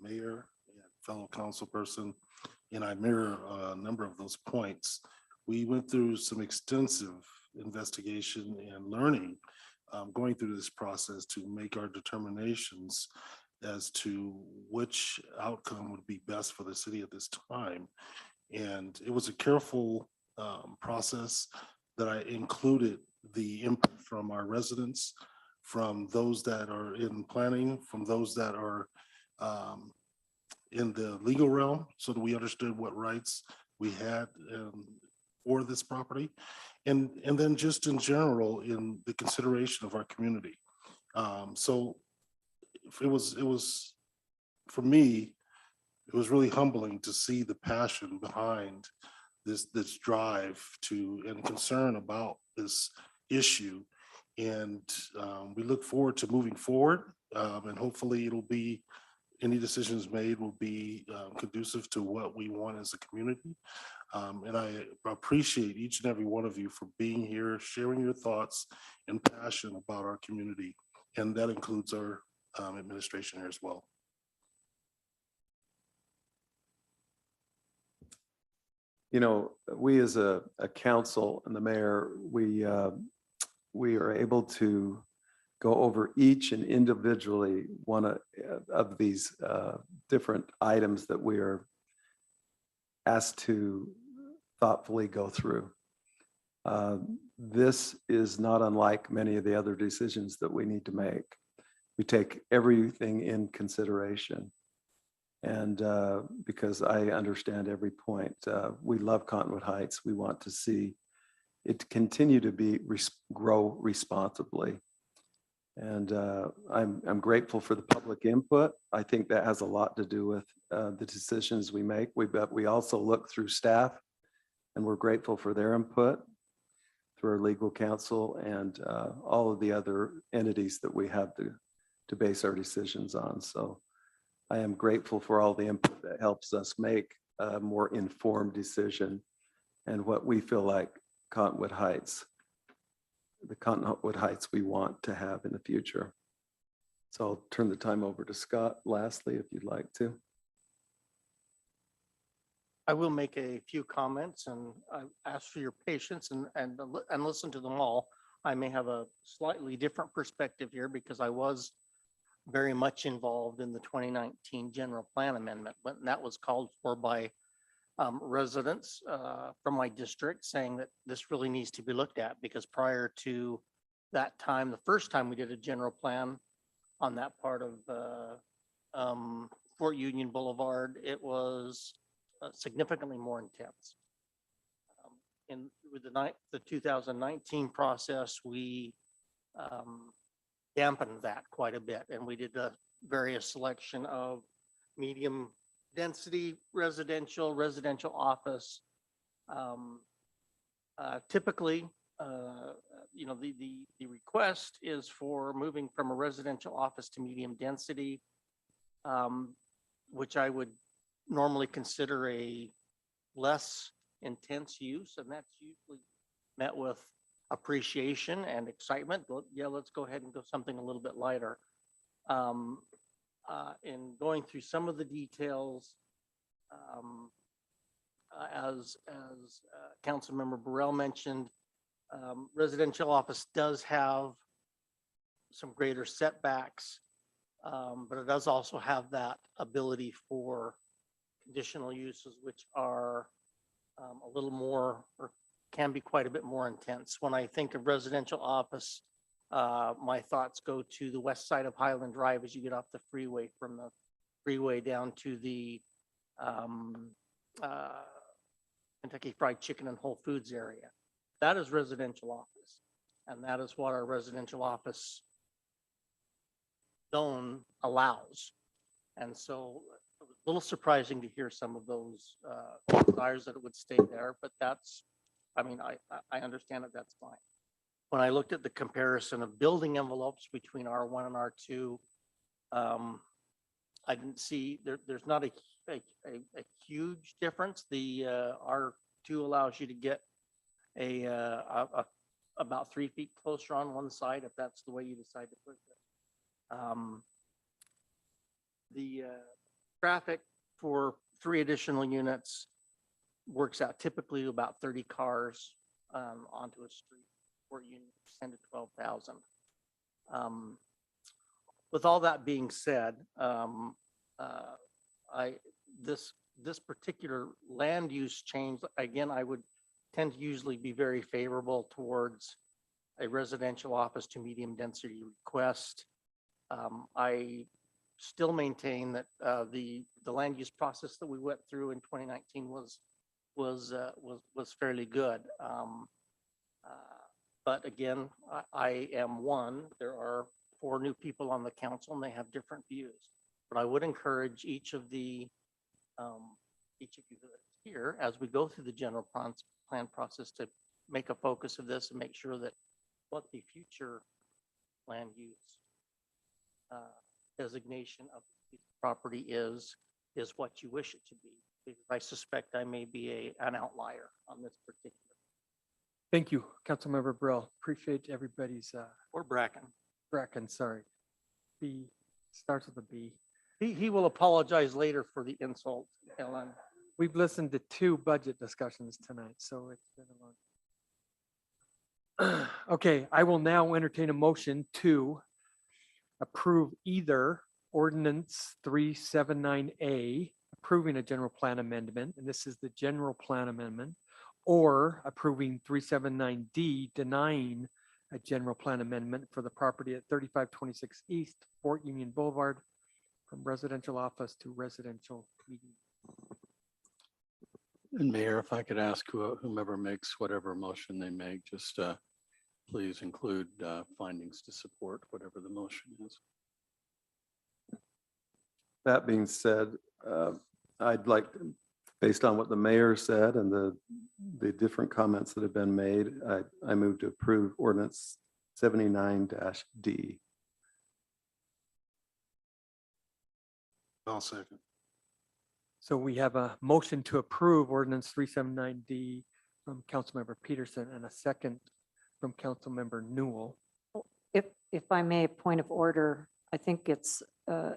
mayor and fellow council person, and I mirror a number of those points. We went through some extensive investigation and learning going through this process to make our determinations as to which outcome would be best for the city at this time. And it was a careful process that I included the input from our residents, from those that are in planning, from those that are in the legal realm, so that we understood what rights we had for this property, and then just in general in the consideration of our community. So it was for me, it was really humbling to see the passion behind this drive to and concern about this issue. And we look forward to moving forward. And hopefully it'll be, any decisions made will be conducive to what we want as a community. And I appreciate each and every one of you for being here, sharing your thoughts and passion about our community. And that includes our administration here as well. You know, we as a council and the mayor, we are able to go over each and individually one of these different items that we are asked to thoughtfully go through. This is not unlike many of the other decisions that we need to make. We take everything in consideration. And because I understand every point, we love Cottonwood Heights. We want to see it continue to be grow responsibly. And I'm grateful for the public input. I think that has a lot to do with the decisions we make. We also look through staff, and we're grateful for their input through our legal counsel and all of the other entities that we have to base our decisions on. So I am grateful for all the input that helps us make a more informed decision and what we feel like Cottonwood Heights, the Cottonwood Heights we want to have in the future. So I'll turn the time over to Scott lastly, if you'd like to. I will make a few comments, and I ask for your patience and listen to them all. I may have a slightly different perspective here because I was very much involved in the 2019 general plan amendment, but that was called for by residents from my district saying that this really needs to be looked at, because prior to that time, the first time we did a general plan on that part of Fort Union Boulevard, it was significantly more intense. And with the 2019 process, we dampened that quite a bit, and we did a various selection of medium density residential office. Typically, you know, the request is for moving from a residential office to medium density, which I would normally consider a less intense use, and that's usually met with appreciation and excitement. Yeah, let's go ahead and go something a little bit lighter. In going through some of the details, as Councilmember Burrell mentioned, residential office does have some greater setbacks, but it does also have that ability for conditional uses, which are a little more, or can be quite a bit more intense. When I think of residential office, my thoughts go to the west side of Highland Drive as you get off the freeway, from the freeway down to the Kentucky Fried Chicken and Whole Foods area. That is residential office, and that is what our residential office zone allows. And so it was a little surprising to hear some of those desires that it would stay there, but that's, I mean, I understand that, that's fine. When I looked at the comparison of building envelopes between R1 and R2, I didn't see, there's not a huge difference. The R2 allows you to get about 3 feet closer on one side, if that's the way you decide to put it. The traffic for 3 additional units works out typically about 30 cars onto a street, for units 10 to 12,000. With all that being said, this particular land use change, again, I would tend to usually be very favorable towards a residential office to medium density request. I still maintain that the land use process that we went through in 2019 was fairly good. But again, I am one. There are 4 new people on the council, and they have different views. But I would encourage each of the each of you that's here, as we go through the general plan process, to make a focus of this and make sure that what the future land use designation of the property is what you wish it to be. Because I suspect I may be an outlier on this particular. Thank you, Councilmember Brill. Appreciate everybody's, Or Bracken. Bracken, sorry. B, starts with a B. He will apologize later for the insult, Ellen. We've listened to 2 budget discussions tonight, so it's been a long. Okay, I will now entertain a motion to approve either ordinance 379A, approving a general plan amendment, and this is the general plan amendment, or approving 379D, denying a general plan amendment for the property at 3526 East Fort Union Boulevard from residential office to residential meeting. And Mayor, if I could ask whomever makes whatever motion they make, just please include findings to support whatever the motion is. That being said, I'd like, based on what the mayor said and the different comments that have been made, I move to approve ordinance 79-D. I'll second. So we have a motion to approve ordinance 379D from Councilmember Peterson and a second from Councilmember Newell. If I may, point of order, I think it's, I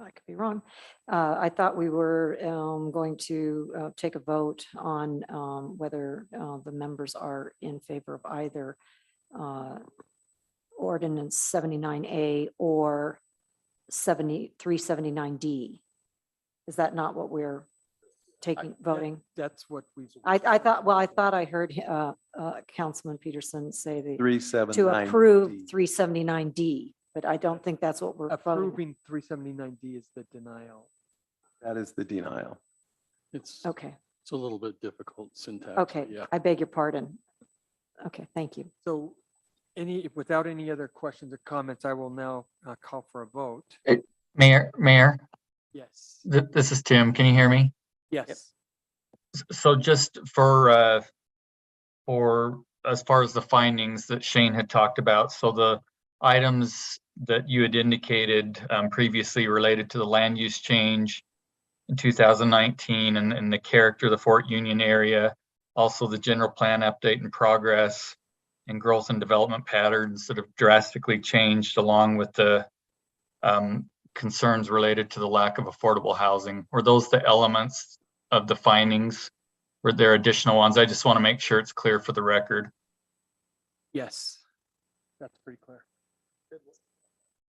could be wrong. I thought we were going to take a vote on whether the members are in favor of either ordinance 79A or 379D. Is that not what we're voting? That's what we. I thought I heard Councilman Peterson say to 379. approve 379D, but I don't think that's what we're voting. Approving 379D is the denial. That is the denial. It's Okay, a little bit difficult syntax. but okay, Yeah. I beg your pardon. Okay, thank you. So without any other questions or comments, I will now call for a vote. Mayor, Yes. this is Tim. Can you hear me? Yes. So just for as far as the findings that Shane had talked about, so the items that you had indicated previously related to the land use change in 2019 and the character of the Fort Union area, also the general plan update and progress and growth and development patterns that have drastically changed, along with the concerns related to the lack of affordable housing. Were those the elements of the findings? Were there additional ones? I just want to make sure it's clear for the record. Yes. That's pretty clear.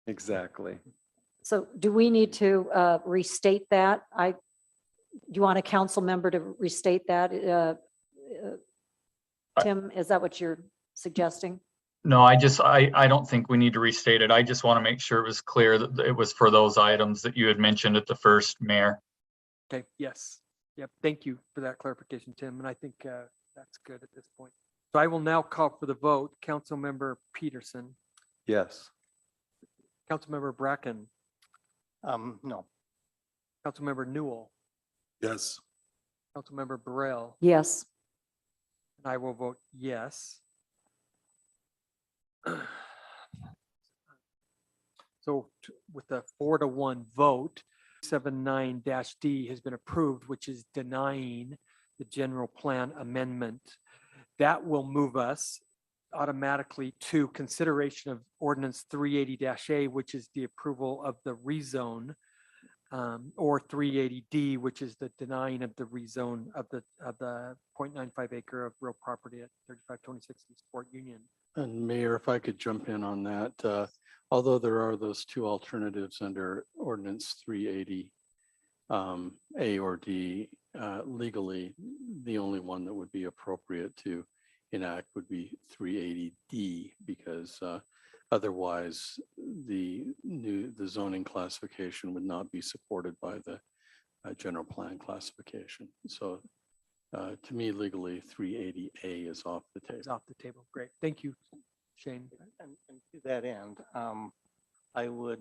Exactly. So do we need to restate that? Do you want a council member to restate that? Tim, is that what you're suggesting? No, I don't think we need to restate it. I just want to make sure it was clear that it was for those items that you had mentioned at the first, Mayor. Okay, yes. Yep, thank you for that clarification, Tim, and I think that's good at this point. So I will now call for the vote. Councilmember Peterson, Yes. Councilmember Bracken, No. Councilmember Newell, Yes. Councilmember Burrell, Yes. and I will vote yes. So with a 4-1 vote, 79-D has been approved, which is denying the general plan amendment. That will move us automatically to consideration of ordinance 380-A, which is the approval of the rezone, or 380D, which is the denying of the rezone of the 0.95 acre of real property at 3526 East Fort Union. And Mayor, if I could jump in on that, although there are those 2 alternatives under ordinance 380 A or D, legally, the only one that would be appropriate to enact would be 380D, because otherwise the zoning classification would not be supported by the general plan classification. So to me, legally, 380A is off the table. It's off the table. Great. Thank you, Shane. And to that end, I would,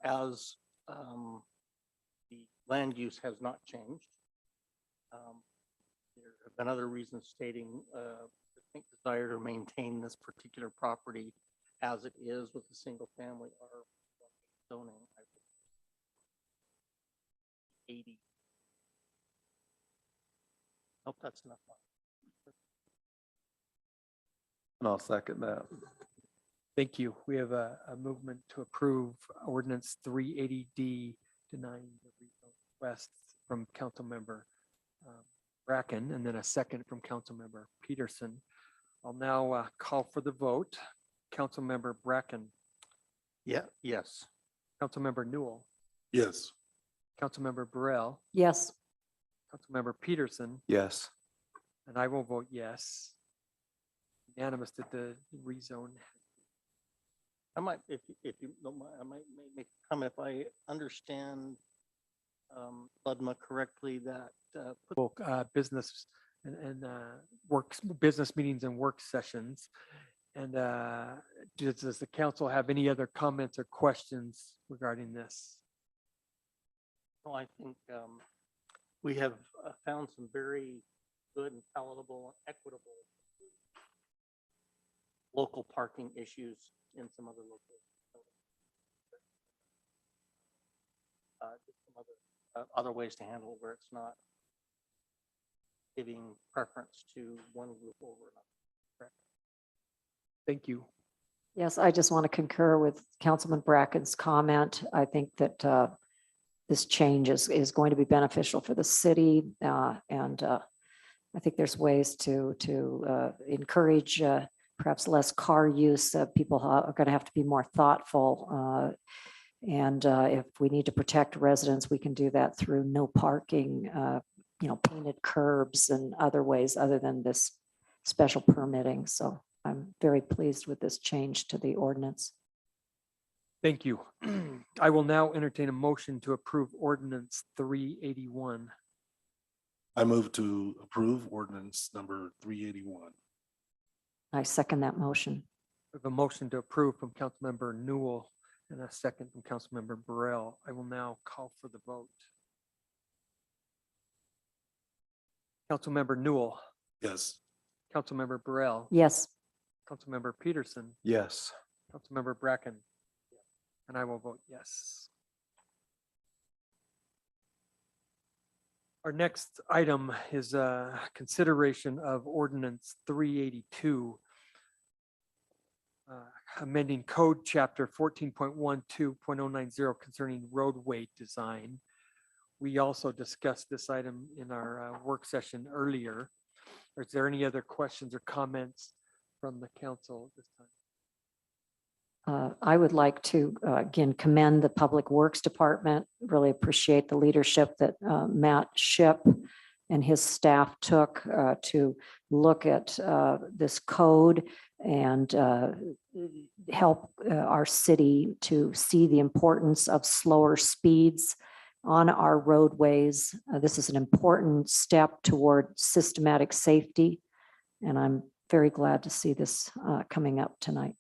as the land use has not changed, There have been other reasons stating, I think, desire to maintain this particular property as it is with a single family or zoning. 80. Hope that's enough. And I'll second that. Thank you. We have a movement to approve ordinance 380D denying the rezone request from Councilmember Bracken, and then a second from Councilmember Peterson. I'll now call for the vote. Councilmember Bracken, Yeah, yes. Councilmember Newell, Yes. Councilmember Burrell, Yes. Councilmember Peterson, Yes. and I will vote yes. Unanimous that the rezone. I might, if you don't mind, I might make a comment if I understand Budma correctly that Business and works, business meetings and work sessions. And does the council have any other comments or questions regarding this? well, I think we have found some very good and palatable, equitable local parking issues in some other locations. Just some other ways to handle it where it's not giving preference to one group over another. Thank you. Yes, I just want to concur with Councilman Bracken's comment. I think that this change is going to be beneficial for the city. And I think there's ways to encourage perhaps less car use. People are going to have to be more thoughtful. And if we need to protect residents, we can do that through no parking, painted curbs and other ways other than this special permitting. So I'm very pleased with this change to the ordinance. Thank you. I will now entertain a motion to approve ordinance 381. I move to approve ordinance number 381. I second that motion. We have a motion to approve from Councilmember Newell and a second from Councilmember Burrell. I will now call for the vote. Councilmember Newell, Yes. Councilmember Burrell, Yes. Councilmember Peterson, Yes. Councilmember Bracken, and I will vote yes. Our next item is a consideration of ordinance 382, amending code chapter 14.12.090 concerning roadway design. We also discussed this item in our work session earlier. Is there any other questions or comments from the council at this time? I would like to again commend the Public Works Department. Really appreciate the leadership that Matt Ship and his staff took to look at this code and help our city to see the importance of slower speeds on our roadways. This is an important step toward systematic safety, and I'm very glad to see this coming up tonight.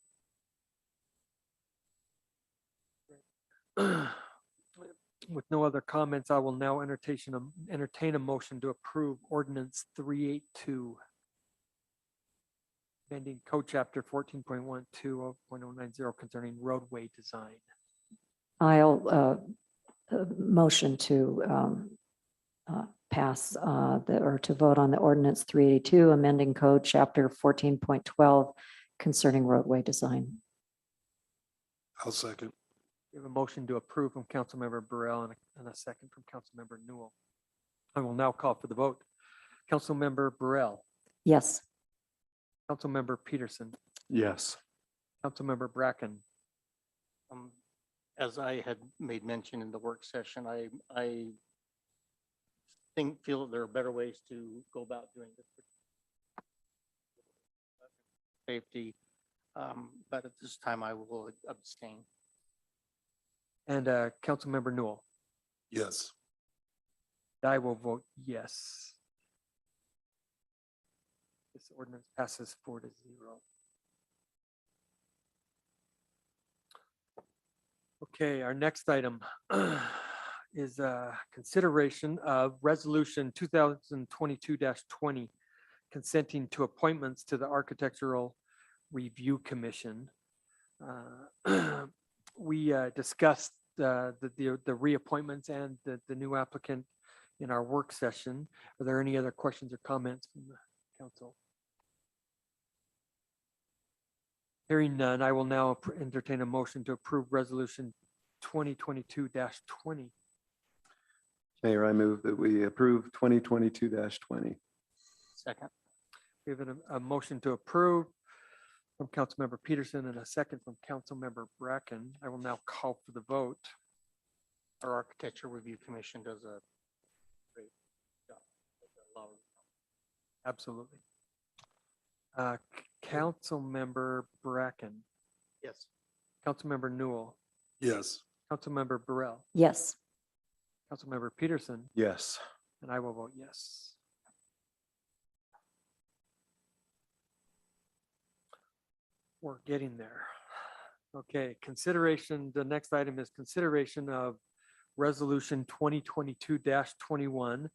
With no other comments, I will now entertain a motion to approve ordinance 382. Amending code chapter 14.12.090 concerning roadway design. I'll motion to pass to vote on the ordinance 382, amending code chapter 14.12 concerning roadway design. I'll second. We have a motion to approve from Councilmember Burrell and a second from Councilmember Newell. I will now call for the vote. Councilmember Burrell, Yes. Councilmember Peterson, Yes. Councilmember Bracken, As I had made mention in the work session, I feel that there are better ways to go about doing this. Safety, but at this time I will abstain. and Councilmember Newell. Yes. I will vote yes. This ordinance passes 4-0. Okay, our next item is consideration of resolution 2022-20 consenting to appointments to the Architectural Review Commission. We discussed the reappointments and the new applicant in our work session. Are there any other questions or comments from the council? Hearing none, I will now entertain a motion to approve resolution 2022-20. Mayor, I move that we approve 2022-20. Second. We have a motion to approve from Councilmember Peterson and a second from Councilmember Bracken. I will now call for the vote. Our Architecture Review Commission does a great job. Absolutely. Councilmember Bracken, Yes. Councilmember Newell, Yes. Councilmember Burrell, Yes. Councilmember Peterson, Yes. and I will vote yes. We're getting there. Okay, consideration, the next item is consideration of resolution 2022-21,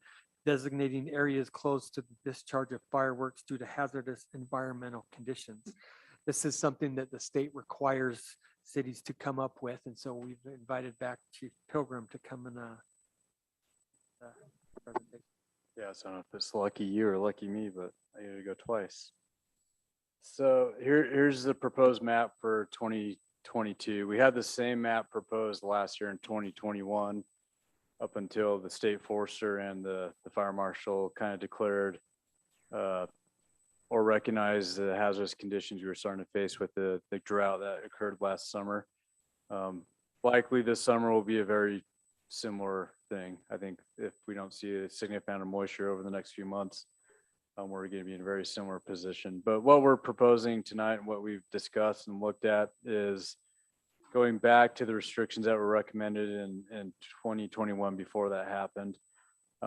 designating areas close to the discharge of fireworks due to hazardous environmental conditions. This is something that the state requires cities to come up with, and so we've invited back Chief Pilgrim to come and presentation. Yeah, so I don't know if it's lucky you or lucky me, but I gotta go twice. So here's the proposed map for 2022. We had the same map proposed last year in 2021 up until the state forester and the fire marshal kind of declared or recognized the hazardous conditions we were starting to face with the drought that occurred last summer. Likely this summer will be a very similar thing. I think if we don't see a significant amount of moisture over the next few months, we're going to be in a very similar position. But what we're proposing tonight and what we've discussed and looked at is going back to the restrictions that were recommended in 2021 before that happened.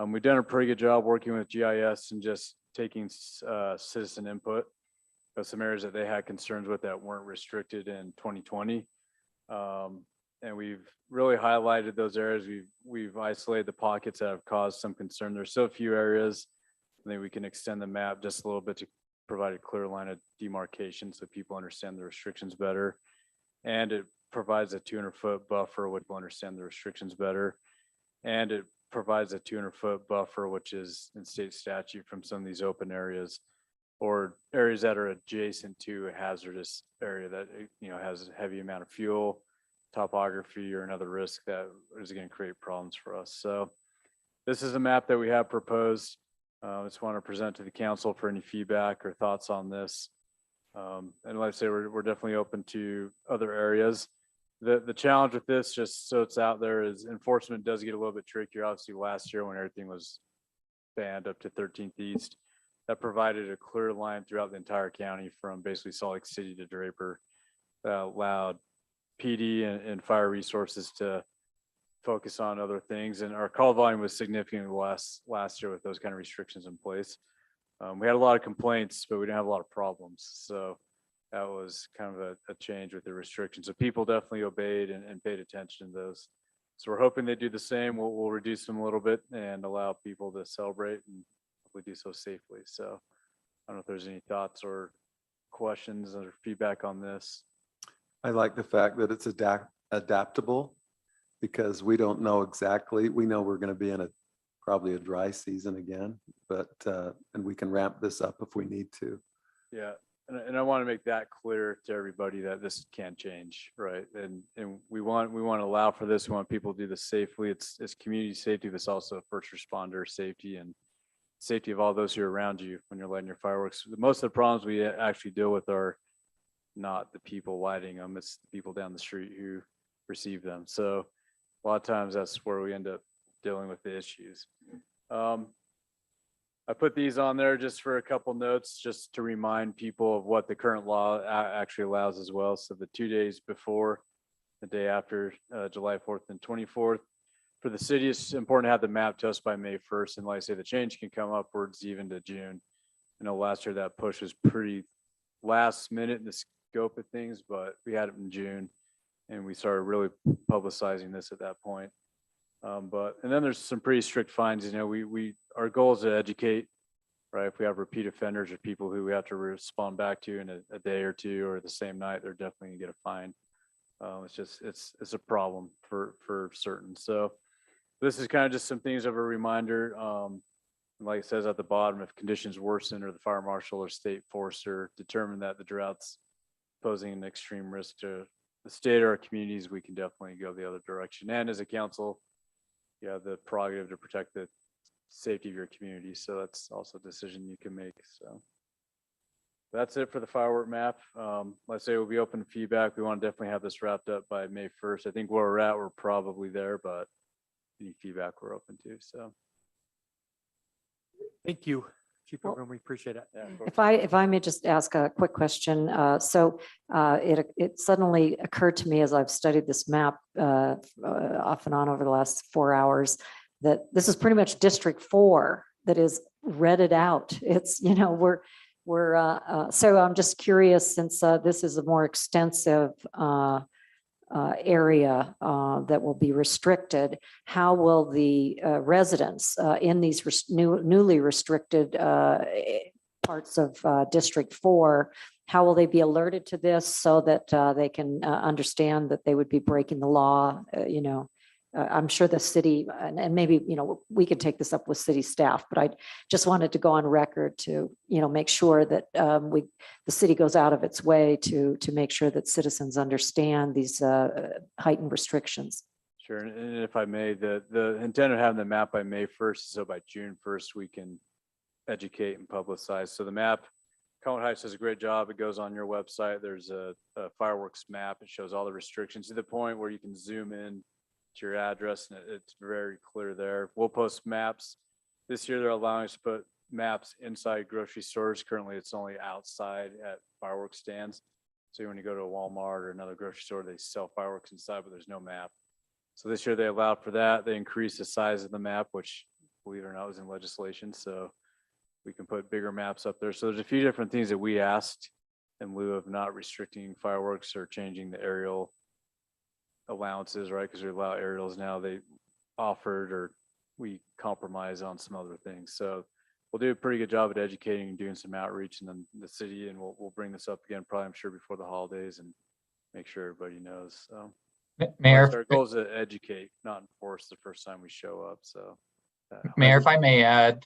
We've done a pretty good job working with GIS and just taking citizen input of some areas that they had concerns with that weren't restricted in 2020. And we've really highlighted those areas. We've isolated the pockets that have caused some concern. There's so few areas. I think we can extend the map just a little bit to provide a clear line of demarcation so people understand the restrictions better. And it provides a 200-foot buffer, which will understand the restrictions better. And it provides a 200-foot buffer, which is in state statute from some of these open areas or areas that are adjacent to a hazardous area that, has a heavy amount of fuel, topography, or another risk that is going to create problems for us. So this is a map that we have proposed. I just want to present to the council for any feedback or thoughts on this. And like I say, we're definitely open to other areas. The challenge with this, just so it's out there, is enforcement does get a little bit trickier. Obviously last year when everything was banned up to 13th East, that provided a clear line throughout the entire county from basically Salt Lake City to Draper that allowed PD and fire resources to focus on other things. And our call volume was significantly less last year with those kind of restrictions in place. We had a lot of complaints, but we didn't have a lot of problems. So that was kind of a change with the restrictions. So people definitely obeyed and paid attention to those. So we're hoping they do the same. We'll reduce them a little bit and allow people to celebrate and hopefully do so safely. So I don't know if there's any thoughts or questions or feedback on this. I like the fact that it's adaptable because we don't know exactly. We know we're going to be in probably a dry season again, but and we can ramp this up if we need to. Yeah. And I want to make that clear to everybody that this can change, right? And we want to allow for this. We want people to do this safely. It's community safety, but it's also first responder safety and safety of all those who are around you when you're lighting your fireworks. Most of the problems we actually deal with are not the people lighting them, it's the people down the street who receive them. So a lot of times that's where we end up dealing with the issues. I put these on there just for a couple notes, just to remind people of what the current law actually allows as well. So the 2 days before, the day after July 4th and 24th. For the city, it's important to have the map to us by May 1st. And like I say, the change can come upwards even to June. I know last year that push was pretty last minute in the scope of things, but we had it in June and we started really publicizing this at that point. And then there's some pretty strict fines, you know, our goal is to educate, right? If we have repeat offenders or people who we have to respond back to in a day or two or the same night, they're definitely gonna get a fine. It's a problem for certain. So this is kind of just some things of a reminder. Like it says at the bottom, if conditions worsen or the fire marshal or state forester determine that the drought's posing an extreme risk to the state or our communities, we can definitely go the other direction. And as a council, you have the prerogative to protect the safety of your community. So that's also a decision you can make. So that's it for the firework map. Let's say we'll be open to feedback. We want to definitely have this wrapped up by May 1st. I think where we're at, we're probably there, but any feedback we're open to. So Thank you, Chief Program. We appreciate it. yeah, If I may just ask a quick question. It suddenly occurred to me as I've studied this map off and on over the last 4 hours, that this is pretty much District 4 that is redded out. It's, you know, so I'm just curious, since this is a more extensive area that will be restricted, how will the residents in these newly restricted parts of District 4, how will they be alerted to this so that they can understand that they would be breaking the law? You know, I'm sure the city, and maybe, you know, we could take this up with city staff, but I just wanted to go on record to, you know, make sure that the city goes out of its way to make sure that citizens understand these heightened restrictions. sure. And if I may, the intent of having the map by May 1st, so by June 1st, we can educate and publicize. So the map, Cottonwood Heights does a great job. It goes on your website. There's a fireworks map. It shows all the restrictions to the point where you can zoom in to your address, and it's very clear there. We'll post maps. This year, they're allowing us to put maps inside grocery stores. Currently, it's only outside at fireworks stands. So when you go to a Walmart or another grocery store, they sell fireworks inside, but there's no map. So this year they allowed for that. They increased the size of the map, which, believe it or not, was in legislation. So we can put bigger maps up there. So there's a few different things that we asked in lieu of not restricting fireworks or changing the aerial allowances, right? Because we allow aerials now. They offered, or we compromise on some other things. So we'll do a pretty good job at educating and doing some outreach in the city, and we'll bring this up again, probably, I'm sure, before the holidays, and make sure everybody knows. So Mayor, our goal is to educate, not enforce the first time we show up. So Mayor, if I may add,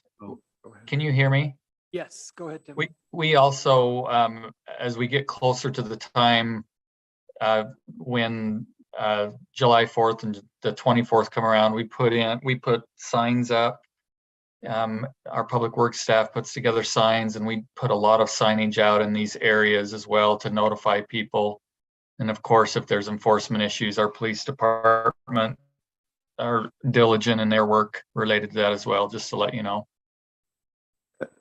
can you hear me? Yes, go ahead, Tim. We also, as we get closer to the time when July 4th and the 24th come around, we put signs up. Our public works staff puts together signs, and we put a lot of signage out in these areas as well to notify people. And of course, if there's enforcement issues, our police department are diligent in their work related to that as well, just to let you know.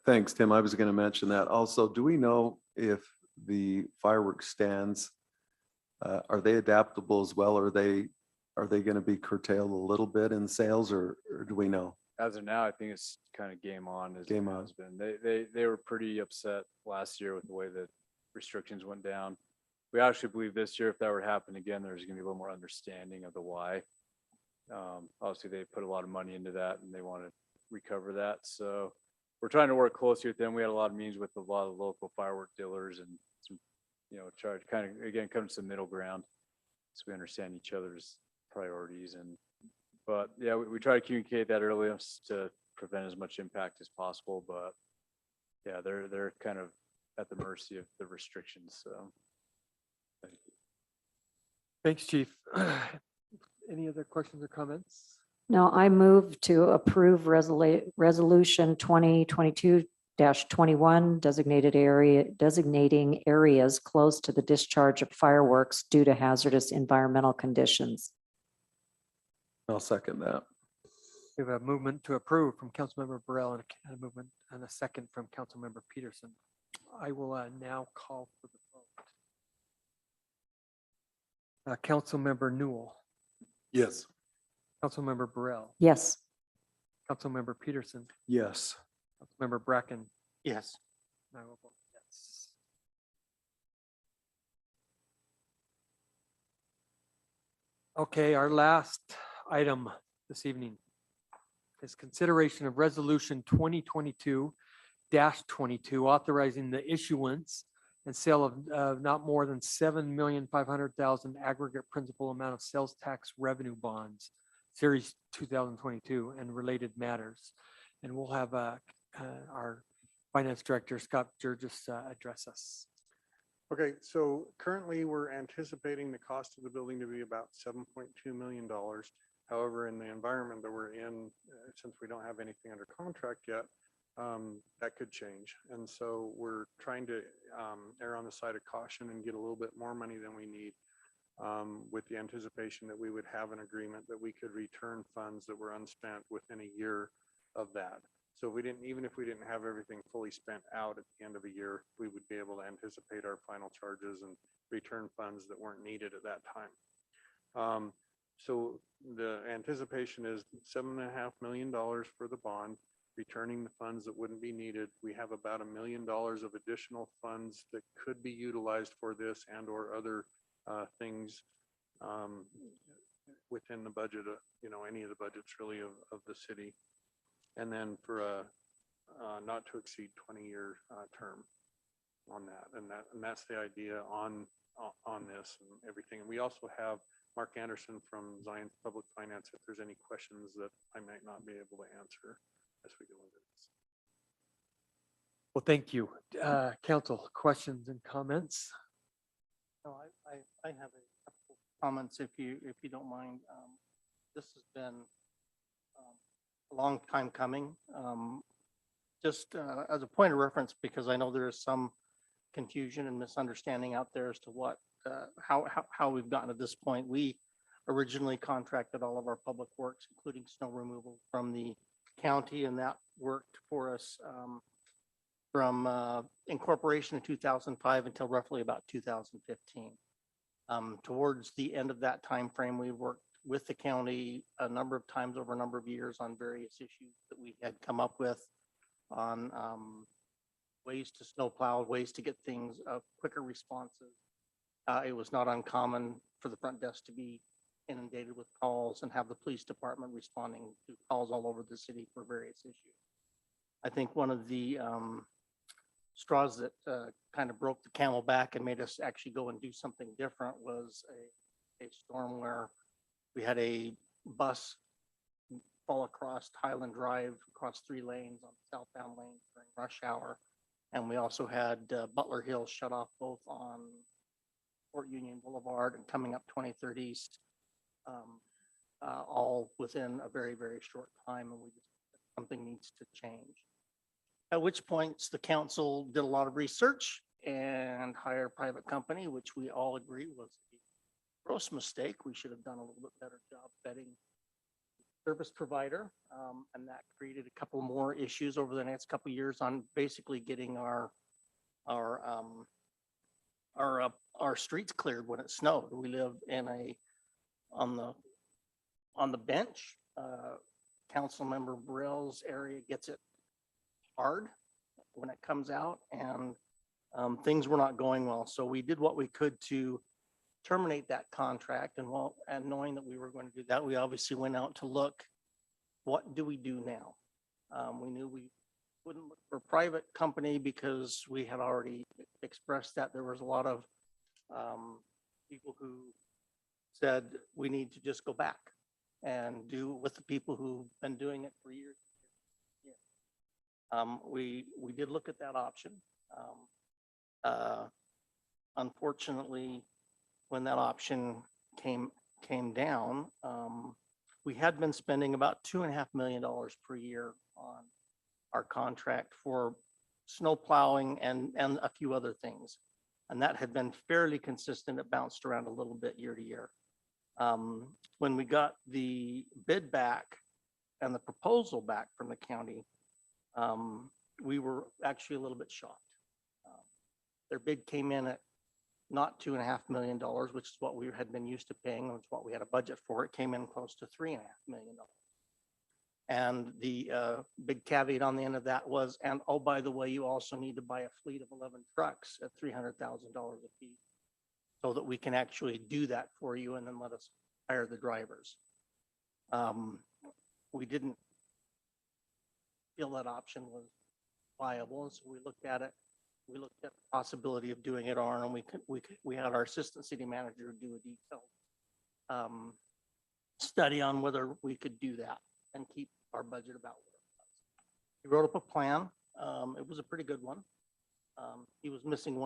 Thanks, Tim. I was going to mention that also. Do we know if the fireworks stands, are they adaptable as well? Are they going to be curtailed a little bit in sales, or do we know? as of now, I think it's kind of game on as it Game on. has been. They were pretty upset last year with the way that restrictions went down. We actually believe this year, if that were to happen again, there's gonna be a little more understanding of the why. Obviously, they put a lot of money into that and they want to recover that. So we're trying to work closely with them. We had a lot of meetings with a lot of local firework dealers and some, try to kind of, again, come to some middle ground so we understand each other's priorities. But yeah, we try to communicate that early to prevent as much impact as possible. But yeah, they're kind of at the mercy of the restrictions. So thank you. Thanks, Chief. Any other questions or comments? No, I move to approve resolution 2022-21 designating areas close to the discharge of fireworks due to hazardous environmental conditions. I'll second that. We have a movement to approve from Councilmember Burrell and a movement and a second from Councilmember Peterson. I will now call for the vote. Councilmember Newell. Yes. Councilmember Burrell. Yes. Councilmember Peterson. Yes. Councilmember Bracken. Yes. I will vote yes. Okay, our last item this evening is consideration of resolution 2022-22 authorizing the issuance and sale of not more than 7,500,000 aggregate principal amount of sales tax revenue bonds, series 2022, and related matters. And we'll have our finance director, Scott Burgess, address us. Okay, so currently we're anticipating the cost of the building to be about $7.2 million. However, in the environment that we're in, since we don't have anything under contract yet, that could change. And so we're trying to err on the side of caution and get a little bit more money than we need, with the anticipation that we would have an agreement that we could return funds that were unspent within a year of that. So we didn't, even if we didn't have everything fully spent out at the end of a year, we would be able to anticipate our final charges and return funds that weren't needed at that time. So the anticipation is $7.5 million for the bond, returning the funds that wouldn't be needed. We have about $1 million of additional funds that could be utilized for this and or other things within the budget, any of the budgets really of the city. And then for a not to exceed 20-year term on that. And that's the idea on this and everything. And we also have Mark Anderson from Zion's Public Finance if there's any questions that I might not be able to answer as we go into this. Well, thank you. Council, questions and comments? No, I have a couple comments if you don't mind. This has been a long time coming. Just as a point of reference, because I know there is some confusion and misunderstanding out there as to what how we've gotten to this point. We originally contracted all of our public works, including snow removal, from the county, and that worked for us from incorporation in 2005 until roughly about 2015. Towards the end of that time frame, we worked with the county a number of times over a number of years on various issues that we had come up with on ways to snowplow, ways to get things quicker responses. It was not uncommon for the front desk to be inundated with calls and have the police department responding to calls all over the city for various issues. I think one of the straws that kind of broke the camel back and made us actually go and do something different was a storm where we had a bus fall across Highland Drive, across 3 lanes on the southbound lane during rush hour. And we also had Butler Hill shut off both on Fort Union Boulevard and coming up 23rd East, all within a very, very short time. And something needs to change. At which points the council did a lot of research and hired a private company, which we all agree was a gross mistake. We should have done a little bit better job vetting service provider. And that created a couple more issues over the next couple of years on basically getting our streets cleared when it snowed. We live in on the bench. Council member Burrell's area gets it hard when it comes out, and things were not going well. So we did what we could to terminate that contract, and knowing that we were going to do that, we obviously went out to look, what do we do now? We knew we wouldn't look for a private company because we had already expressed that there was a lot of people who said we need to just go back and do with the people who've been doing it for years. We did look at that option. Unfortunately, when that option came down, we had been spending about $2.5 million per year on our contract for snow plowing and a few other things. And that had been fairly consistent. It bounced around a little bit year to year. When we got the bid back and the proposal back from the county, we were actually a little bit shocked. Their bid came in at not $2.5 million, which is what we had been used to paying, which is what we had a budget for. It came in close to $3.5 million. And the big caveat on the end of that was, and oh, by the way, you also need to buy a fleet of 11 trucks at $300,000 a piece so that we can actually do that for you and then let us hire the drivers. We didn't feel that option was viable, and so we looked at it. We looked at the possibility of doing it on, and we had our assistant city manager do a detailed study on whether we could do that and keep our budget about where it was. He wrote up a plan. It was a pretty good one. He was missing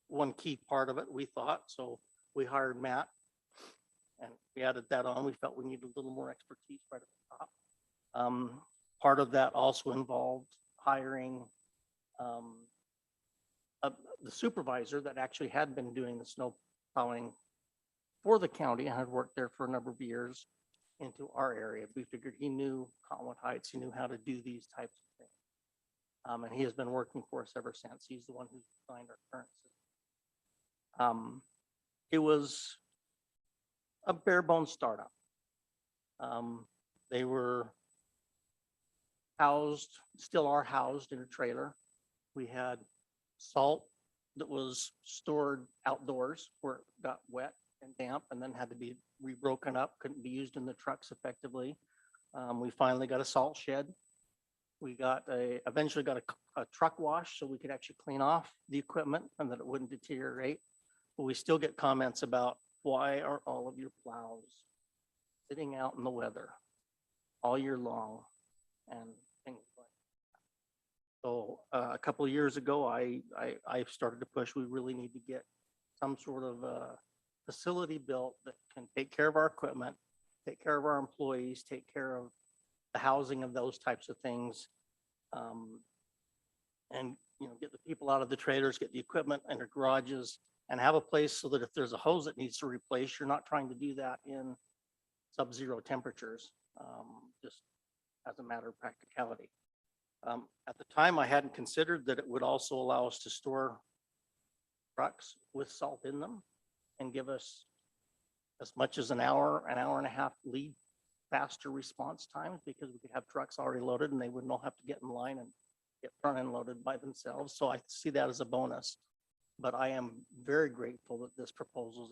one key part of it, we thought, so we hired Matt and we added that on. We felt we needed a little more expertise right at the top. Part of that also involved hiring the supervisor that actually had been doing the snow plowing for the county and had worked there for a number of years into our area. We figured he knew Cottonwood Heights, he knew how to do these types of things. And he has been working for us ever since. He's the one who designed our current system. It was a bare bones startup. They were housed, still are housed in a trailer. We had salt that was stored outdoors where it got wet and damp and then had to be rebroken up, couldn't be used in the trucks effectively. We finally got a salt shed. We eventually got a truck wash so we could actually clean off the equipment and that it wouldn't deteriorate. But we still get comments about, why are all of your plows sitting out in the weather all year long and things like that. So a couple of years ago, I started to push, we really need to get some sort of facility built that can take care of our equipment, take care of our employees, take care of the housing of those types of things. And get the people out of the trailers, get the equipment in their garages, and have a place so that if there's a hose that needs to replace, you're not trying to do that in sub-zero temperatures, just as a matter of practicality. At the time, I hadn't considered that it would also allow us to store trucks with salt in them and give us as much as an hour and a half lead faster response times, because we could have trucks already loaded and they wouldn't all have to get in line and get front end loaded by themselves. So I see that as a bonus. But I am very grateful that this proposal is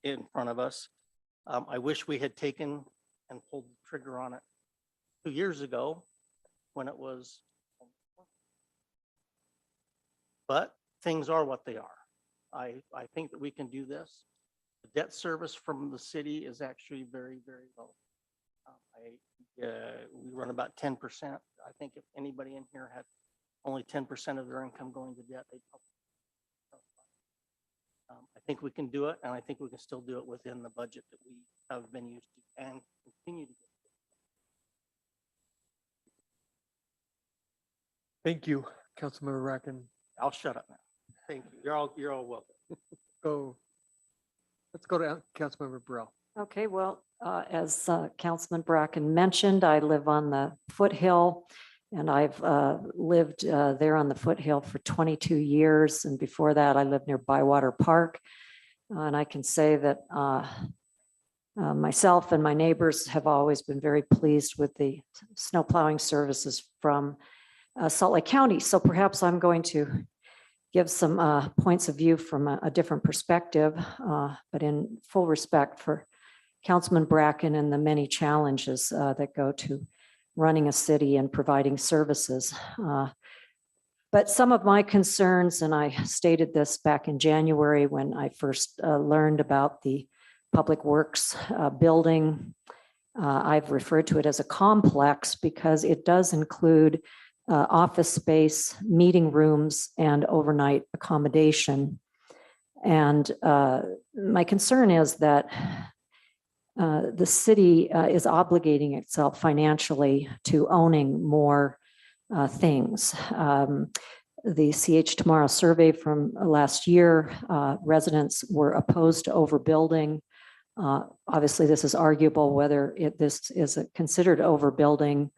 in front of us. I wish we had taken and pulled the trigger on it 2 years ago when it was, but things are what they are. I think that we can do this. The debt service from the city is actually very, very low. We run about 10%. I think if anybody in here had only 10% of their income going to debt, they'd probably. I think we can do it, and I think we can still do it within the budget that we have been used to and continue to get. Thank you, Councilmember Bracken. I'll shut up now. Thank you. You're all welcome. Let's go to Councilmember Burrell. Okay, well, as Councilman Bracken mentioned, I live on the foothill, and I've lived there on the foothill for 22 years. And before that, I lived near Bywater Park. And I can say that myself and my neighbors have always been very pleased with the snow plowing services from Salt Lake County. So perhaps I'm going to give some points of view from a different perspective, but in full respect for Councilman Bracken and the many challenges that go to running a city and providing services. But some of my concerns, and I stated this back in January when I first learned about the Public Works building, I've referred to it as a complex because it does include office space, meeting rooms, and overnight accommodation. And my concern is that the city is obligating itself financially to owning more things. The CH Tomorrow survey from last year, residents were opposed to overbuilding. Obviously, this is arguable whether this is considered overbuilding.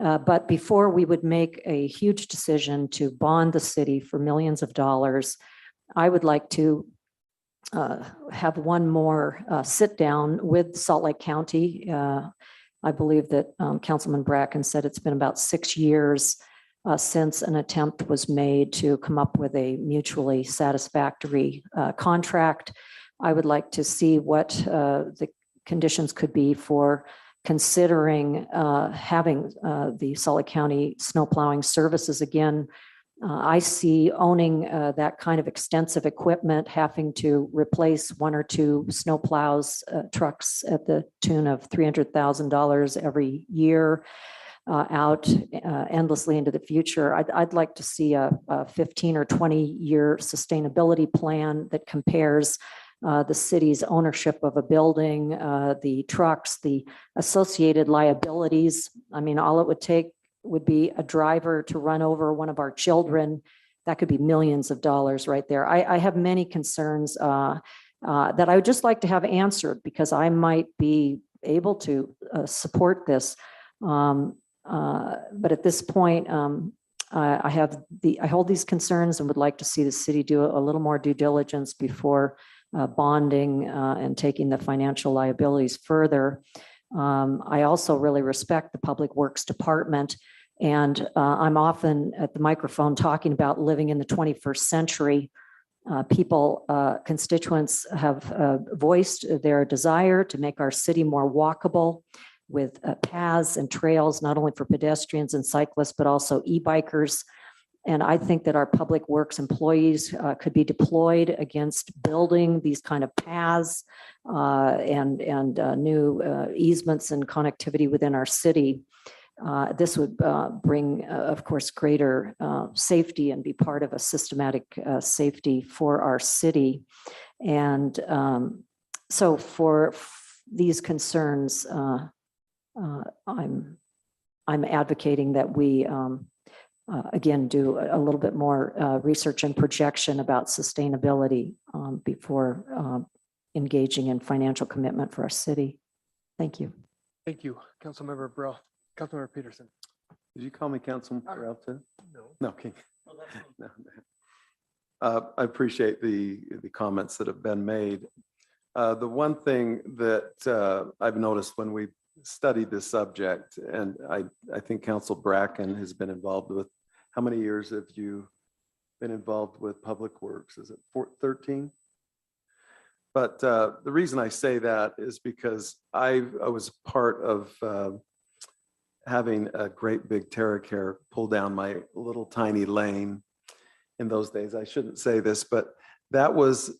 But before we would make a huge decision to bond the city for millions of dollars, I would like to have one more sit down with Salt Lake County. I believe that Councilman Bracken said it's been about 6 years since an attempt was made to come up with a mutually satisfactory contract. I would like to see what the conditions could be for considering having the Salt Lake County snow plowing services again. I see owning that kind of extensive equipment, having to replace 1 or 2 snow plows trucks at the tune of $300,000 every year out endlessly into the future. I'd like to see a 15 or 20-year sustainability plan that compares the city's ownership of a building, the trucks, the associated liabilities. I mean, all it would take would be a driver to run over one of our children. That could be millions of dollars right there. I have many concerns that I would just like to have answered, because I might be able to support this. But at this point, I hold these concerns and would like to see the city do a little more due diligence before bonding and taking the financial liabilities further. I also really respect the Public Works Department, and I'm often at the microphone talking about living in the 21st century. Constituents have voiced their desire to make our city more walkable with paths and trails, not only for pedestrians and cyclists, but also e-bikers. And I think that our public works employees could be deployed against building these kind of paths and new easements and connectivity within our city. This would bring, of course, greater safety and be part of a systematic safety for our city. And so for these concerns, I'm advocating that we again do a little bit more research and projection about sustainability before engaging in financial commitment for our city. Thank you. Thank you, Councilmember Bro. Councilmember Peterson. Did you call me Councilman Burrell too? No. No, okay. No. I appreciate the comments that have been made. The one thing that I've noticed when we studied this subject, and I think Council Bracken has been involved with, how many years have you been involved with Public Works? Is it 13? But the reason I say that is because I was part of having a great big TerraCare pull down my little tiny lane in those days. I shouldn't say this, but that was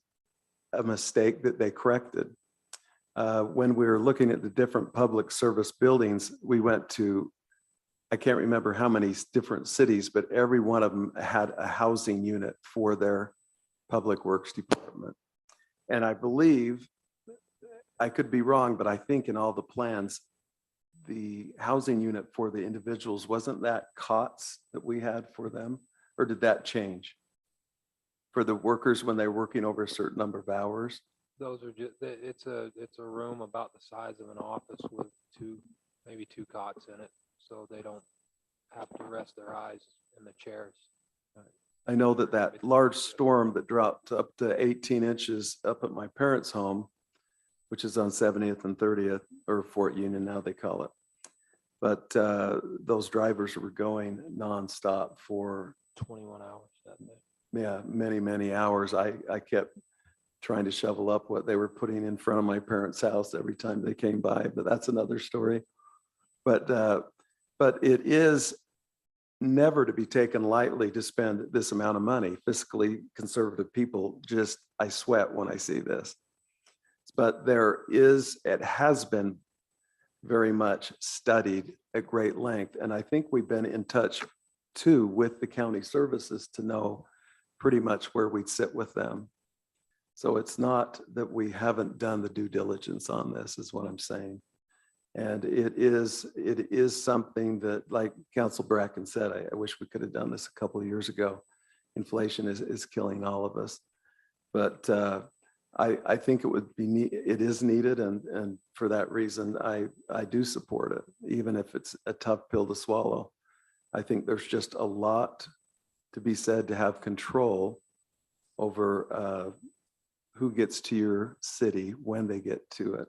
a mistake that they corrected. When we were looking at the different public service buildings, we went to, I can't remember how many different cities, but every one of them had a housing unit for their public works department. And I believe, I could be wrong, but I think in all the plans, the housing unit for the individuals, wasn't that cots that we had for them? Or did that change for the workers when they're working over a certain number of hours? Those are just, it's a room about the size of an office with maybe two cots in it, so they don't have to rest their eyes in the chairs. I know that large storm that dropped up to 18 inches up at my parents' home, which is on 70th and 30th, or Fort Union now they call it. But those drivers were going nonstop for 21 hours that day. Yeah, many hours. I kept trying to shovel up what they were putting in front of my parents' house every time they came by, but that's another story. But it is never to be taken lightly to spend this amount of money. Fiscally conservative people just, I sweat when I see this. But it has been very much studied at great length. And I think we've been in touch too with the county services to know pretty much where we'd sit with them. So it's not that we haven't done the due diligence on this, is what I'm saying. And it is something that, like Council Bracken said, I wish we could have done this a couple of years ago. Inflation is killing all of us. But I think it is needed, and for that reason, I do support it, even if it's a tough pill to swallow. I think there's just a lot to be said to have control over who gets to your city, when they get to it,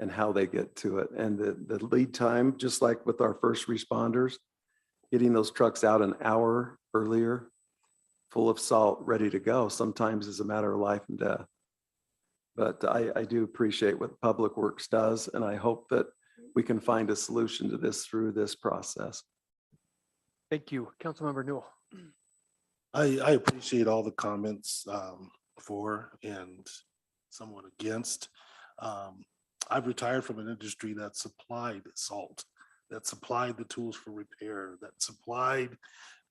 and how they get to it. And the lead time, just like with our first responders, getting those trucks out an hour earlier, full of salt, ready to go, sometimes is a matter of life and death. But I do appreciate what Public Works does, and I hope that we can find a solution to this through this process. Thank you. Councilmember Newell. I appreciate all the comments for and somewhat against. I've retired from an industry that supplied salt, that supplied the tools for repair, that supplied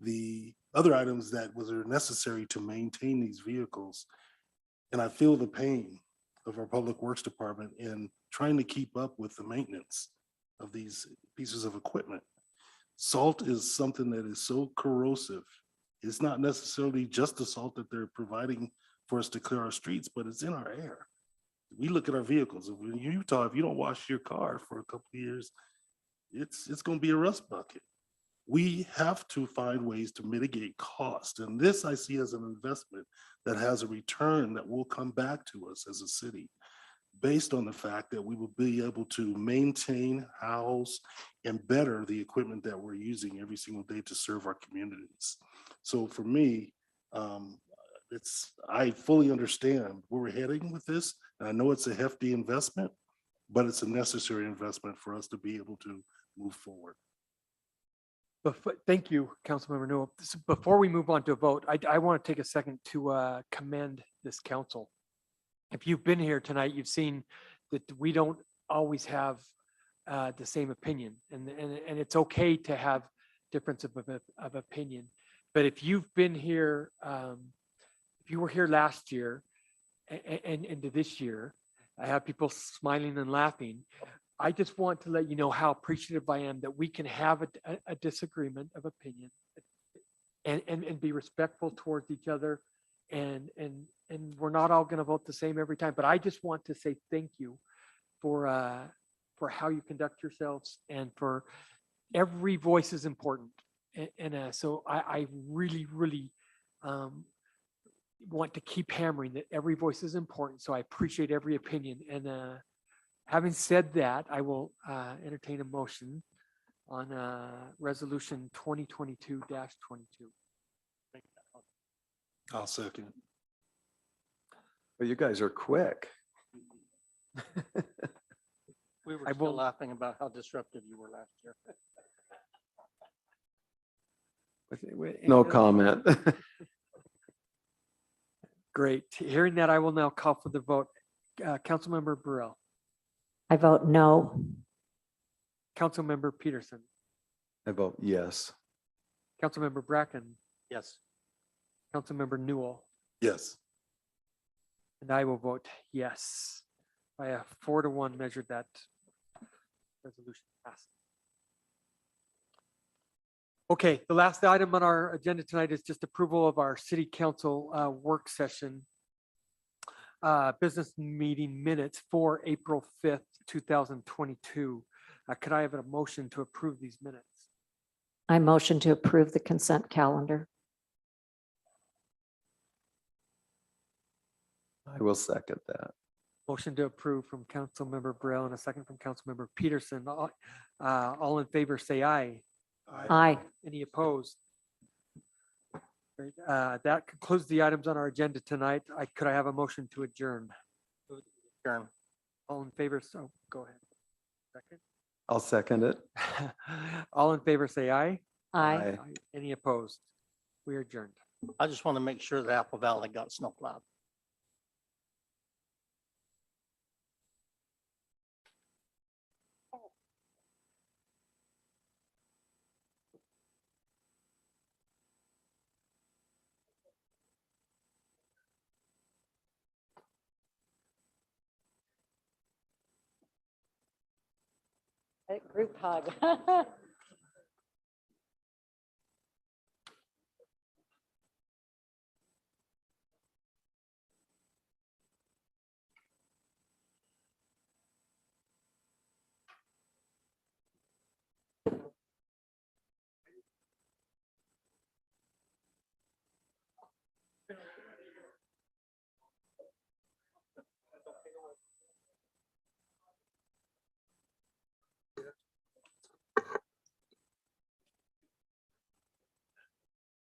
the other items that were necessary to maintain these vehicles. And I feel the pain of our Public Works Department in trying to keep up with the maintenance of these pieces of equipment. Salt is something that is so corrosive. It's not necessarily just the salt that they're providing for us to clear our streets, but it's in our air. We look at our vehicles. In Utah, if you don't wash your car for a couple of years, it's going to be a rust bucket. We have to find ways to mitigate cost. And this I see as an investment that has a return that will come back to us as a city, based on the fact that we will be able to maintain, house, and better the equipment that we're using every single day to serve our communities. So for me, I fully understand where we're heading with this. And I know it's a hefty investment, but it's a necessary investment for us to be able to move forward. Thank you, Councilmember Newell. Before we move on to a vote, I want to take a second to commend this council. If you've been here tonight, you've seen that we don't always have the same opinion, and it's okay to have difference of opinion. But if you've been here, if you were here last year and into this year, I have people smiling and laughing. I just want to let you know how appreciative I am that we can have a disagreement of opinion and be respectful towards each other. And we're not all going to vote the same every time, but I just want to say thank you for how you conduct yourselves, and for every voice is important. So I really, really want to keep hammering that every voice is important. So I appreciate every opinion. And having said that, I will entertain a motion on resolution 2022-22. I'll second. Well, you guys are quick. We were still laughing about how disruptive you were last year. No comment. Great. Hearing that, I will now call for the vote. Councilmember Burrell. I vote no. Councilmember Peterson. I vote yes. Councilmember Bracken. Yes. Councilmember Newell. Yes. And I will vote yes. By a 4-1 measure, that resolution passes. Okay, the last item on our agenda tonight is just approval of our city council work session business meeting minutes for April 5th, 2022. Could I have a motion to approve these minutes? I motion to approve the consent calendar. I will second that. Motion to approve from Councilmember Burrell and a second from Councilmember Peterson. All in favor, say aye. Aye. Any opposed? Great. That concludes the items on our agenda tonight. Could I have a motion to adjourn? Adjourn. All in favor, so go ahead. Second. I'll second it. All in favor, say aye. Aye. Any opposed? We are adjourned. I just want to make sure that Apple Valley got snowplowed. Group hug.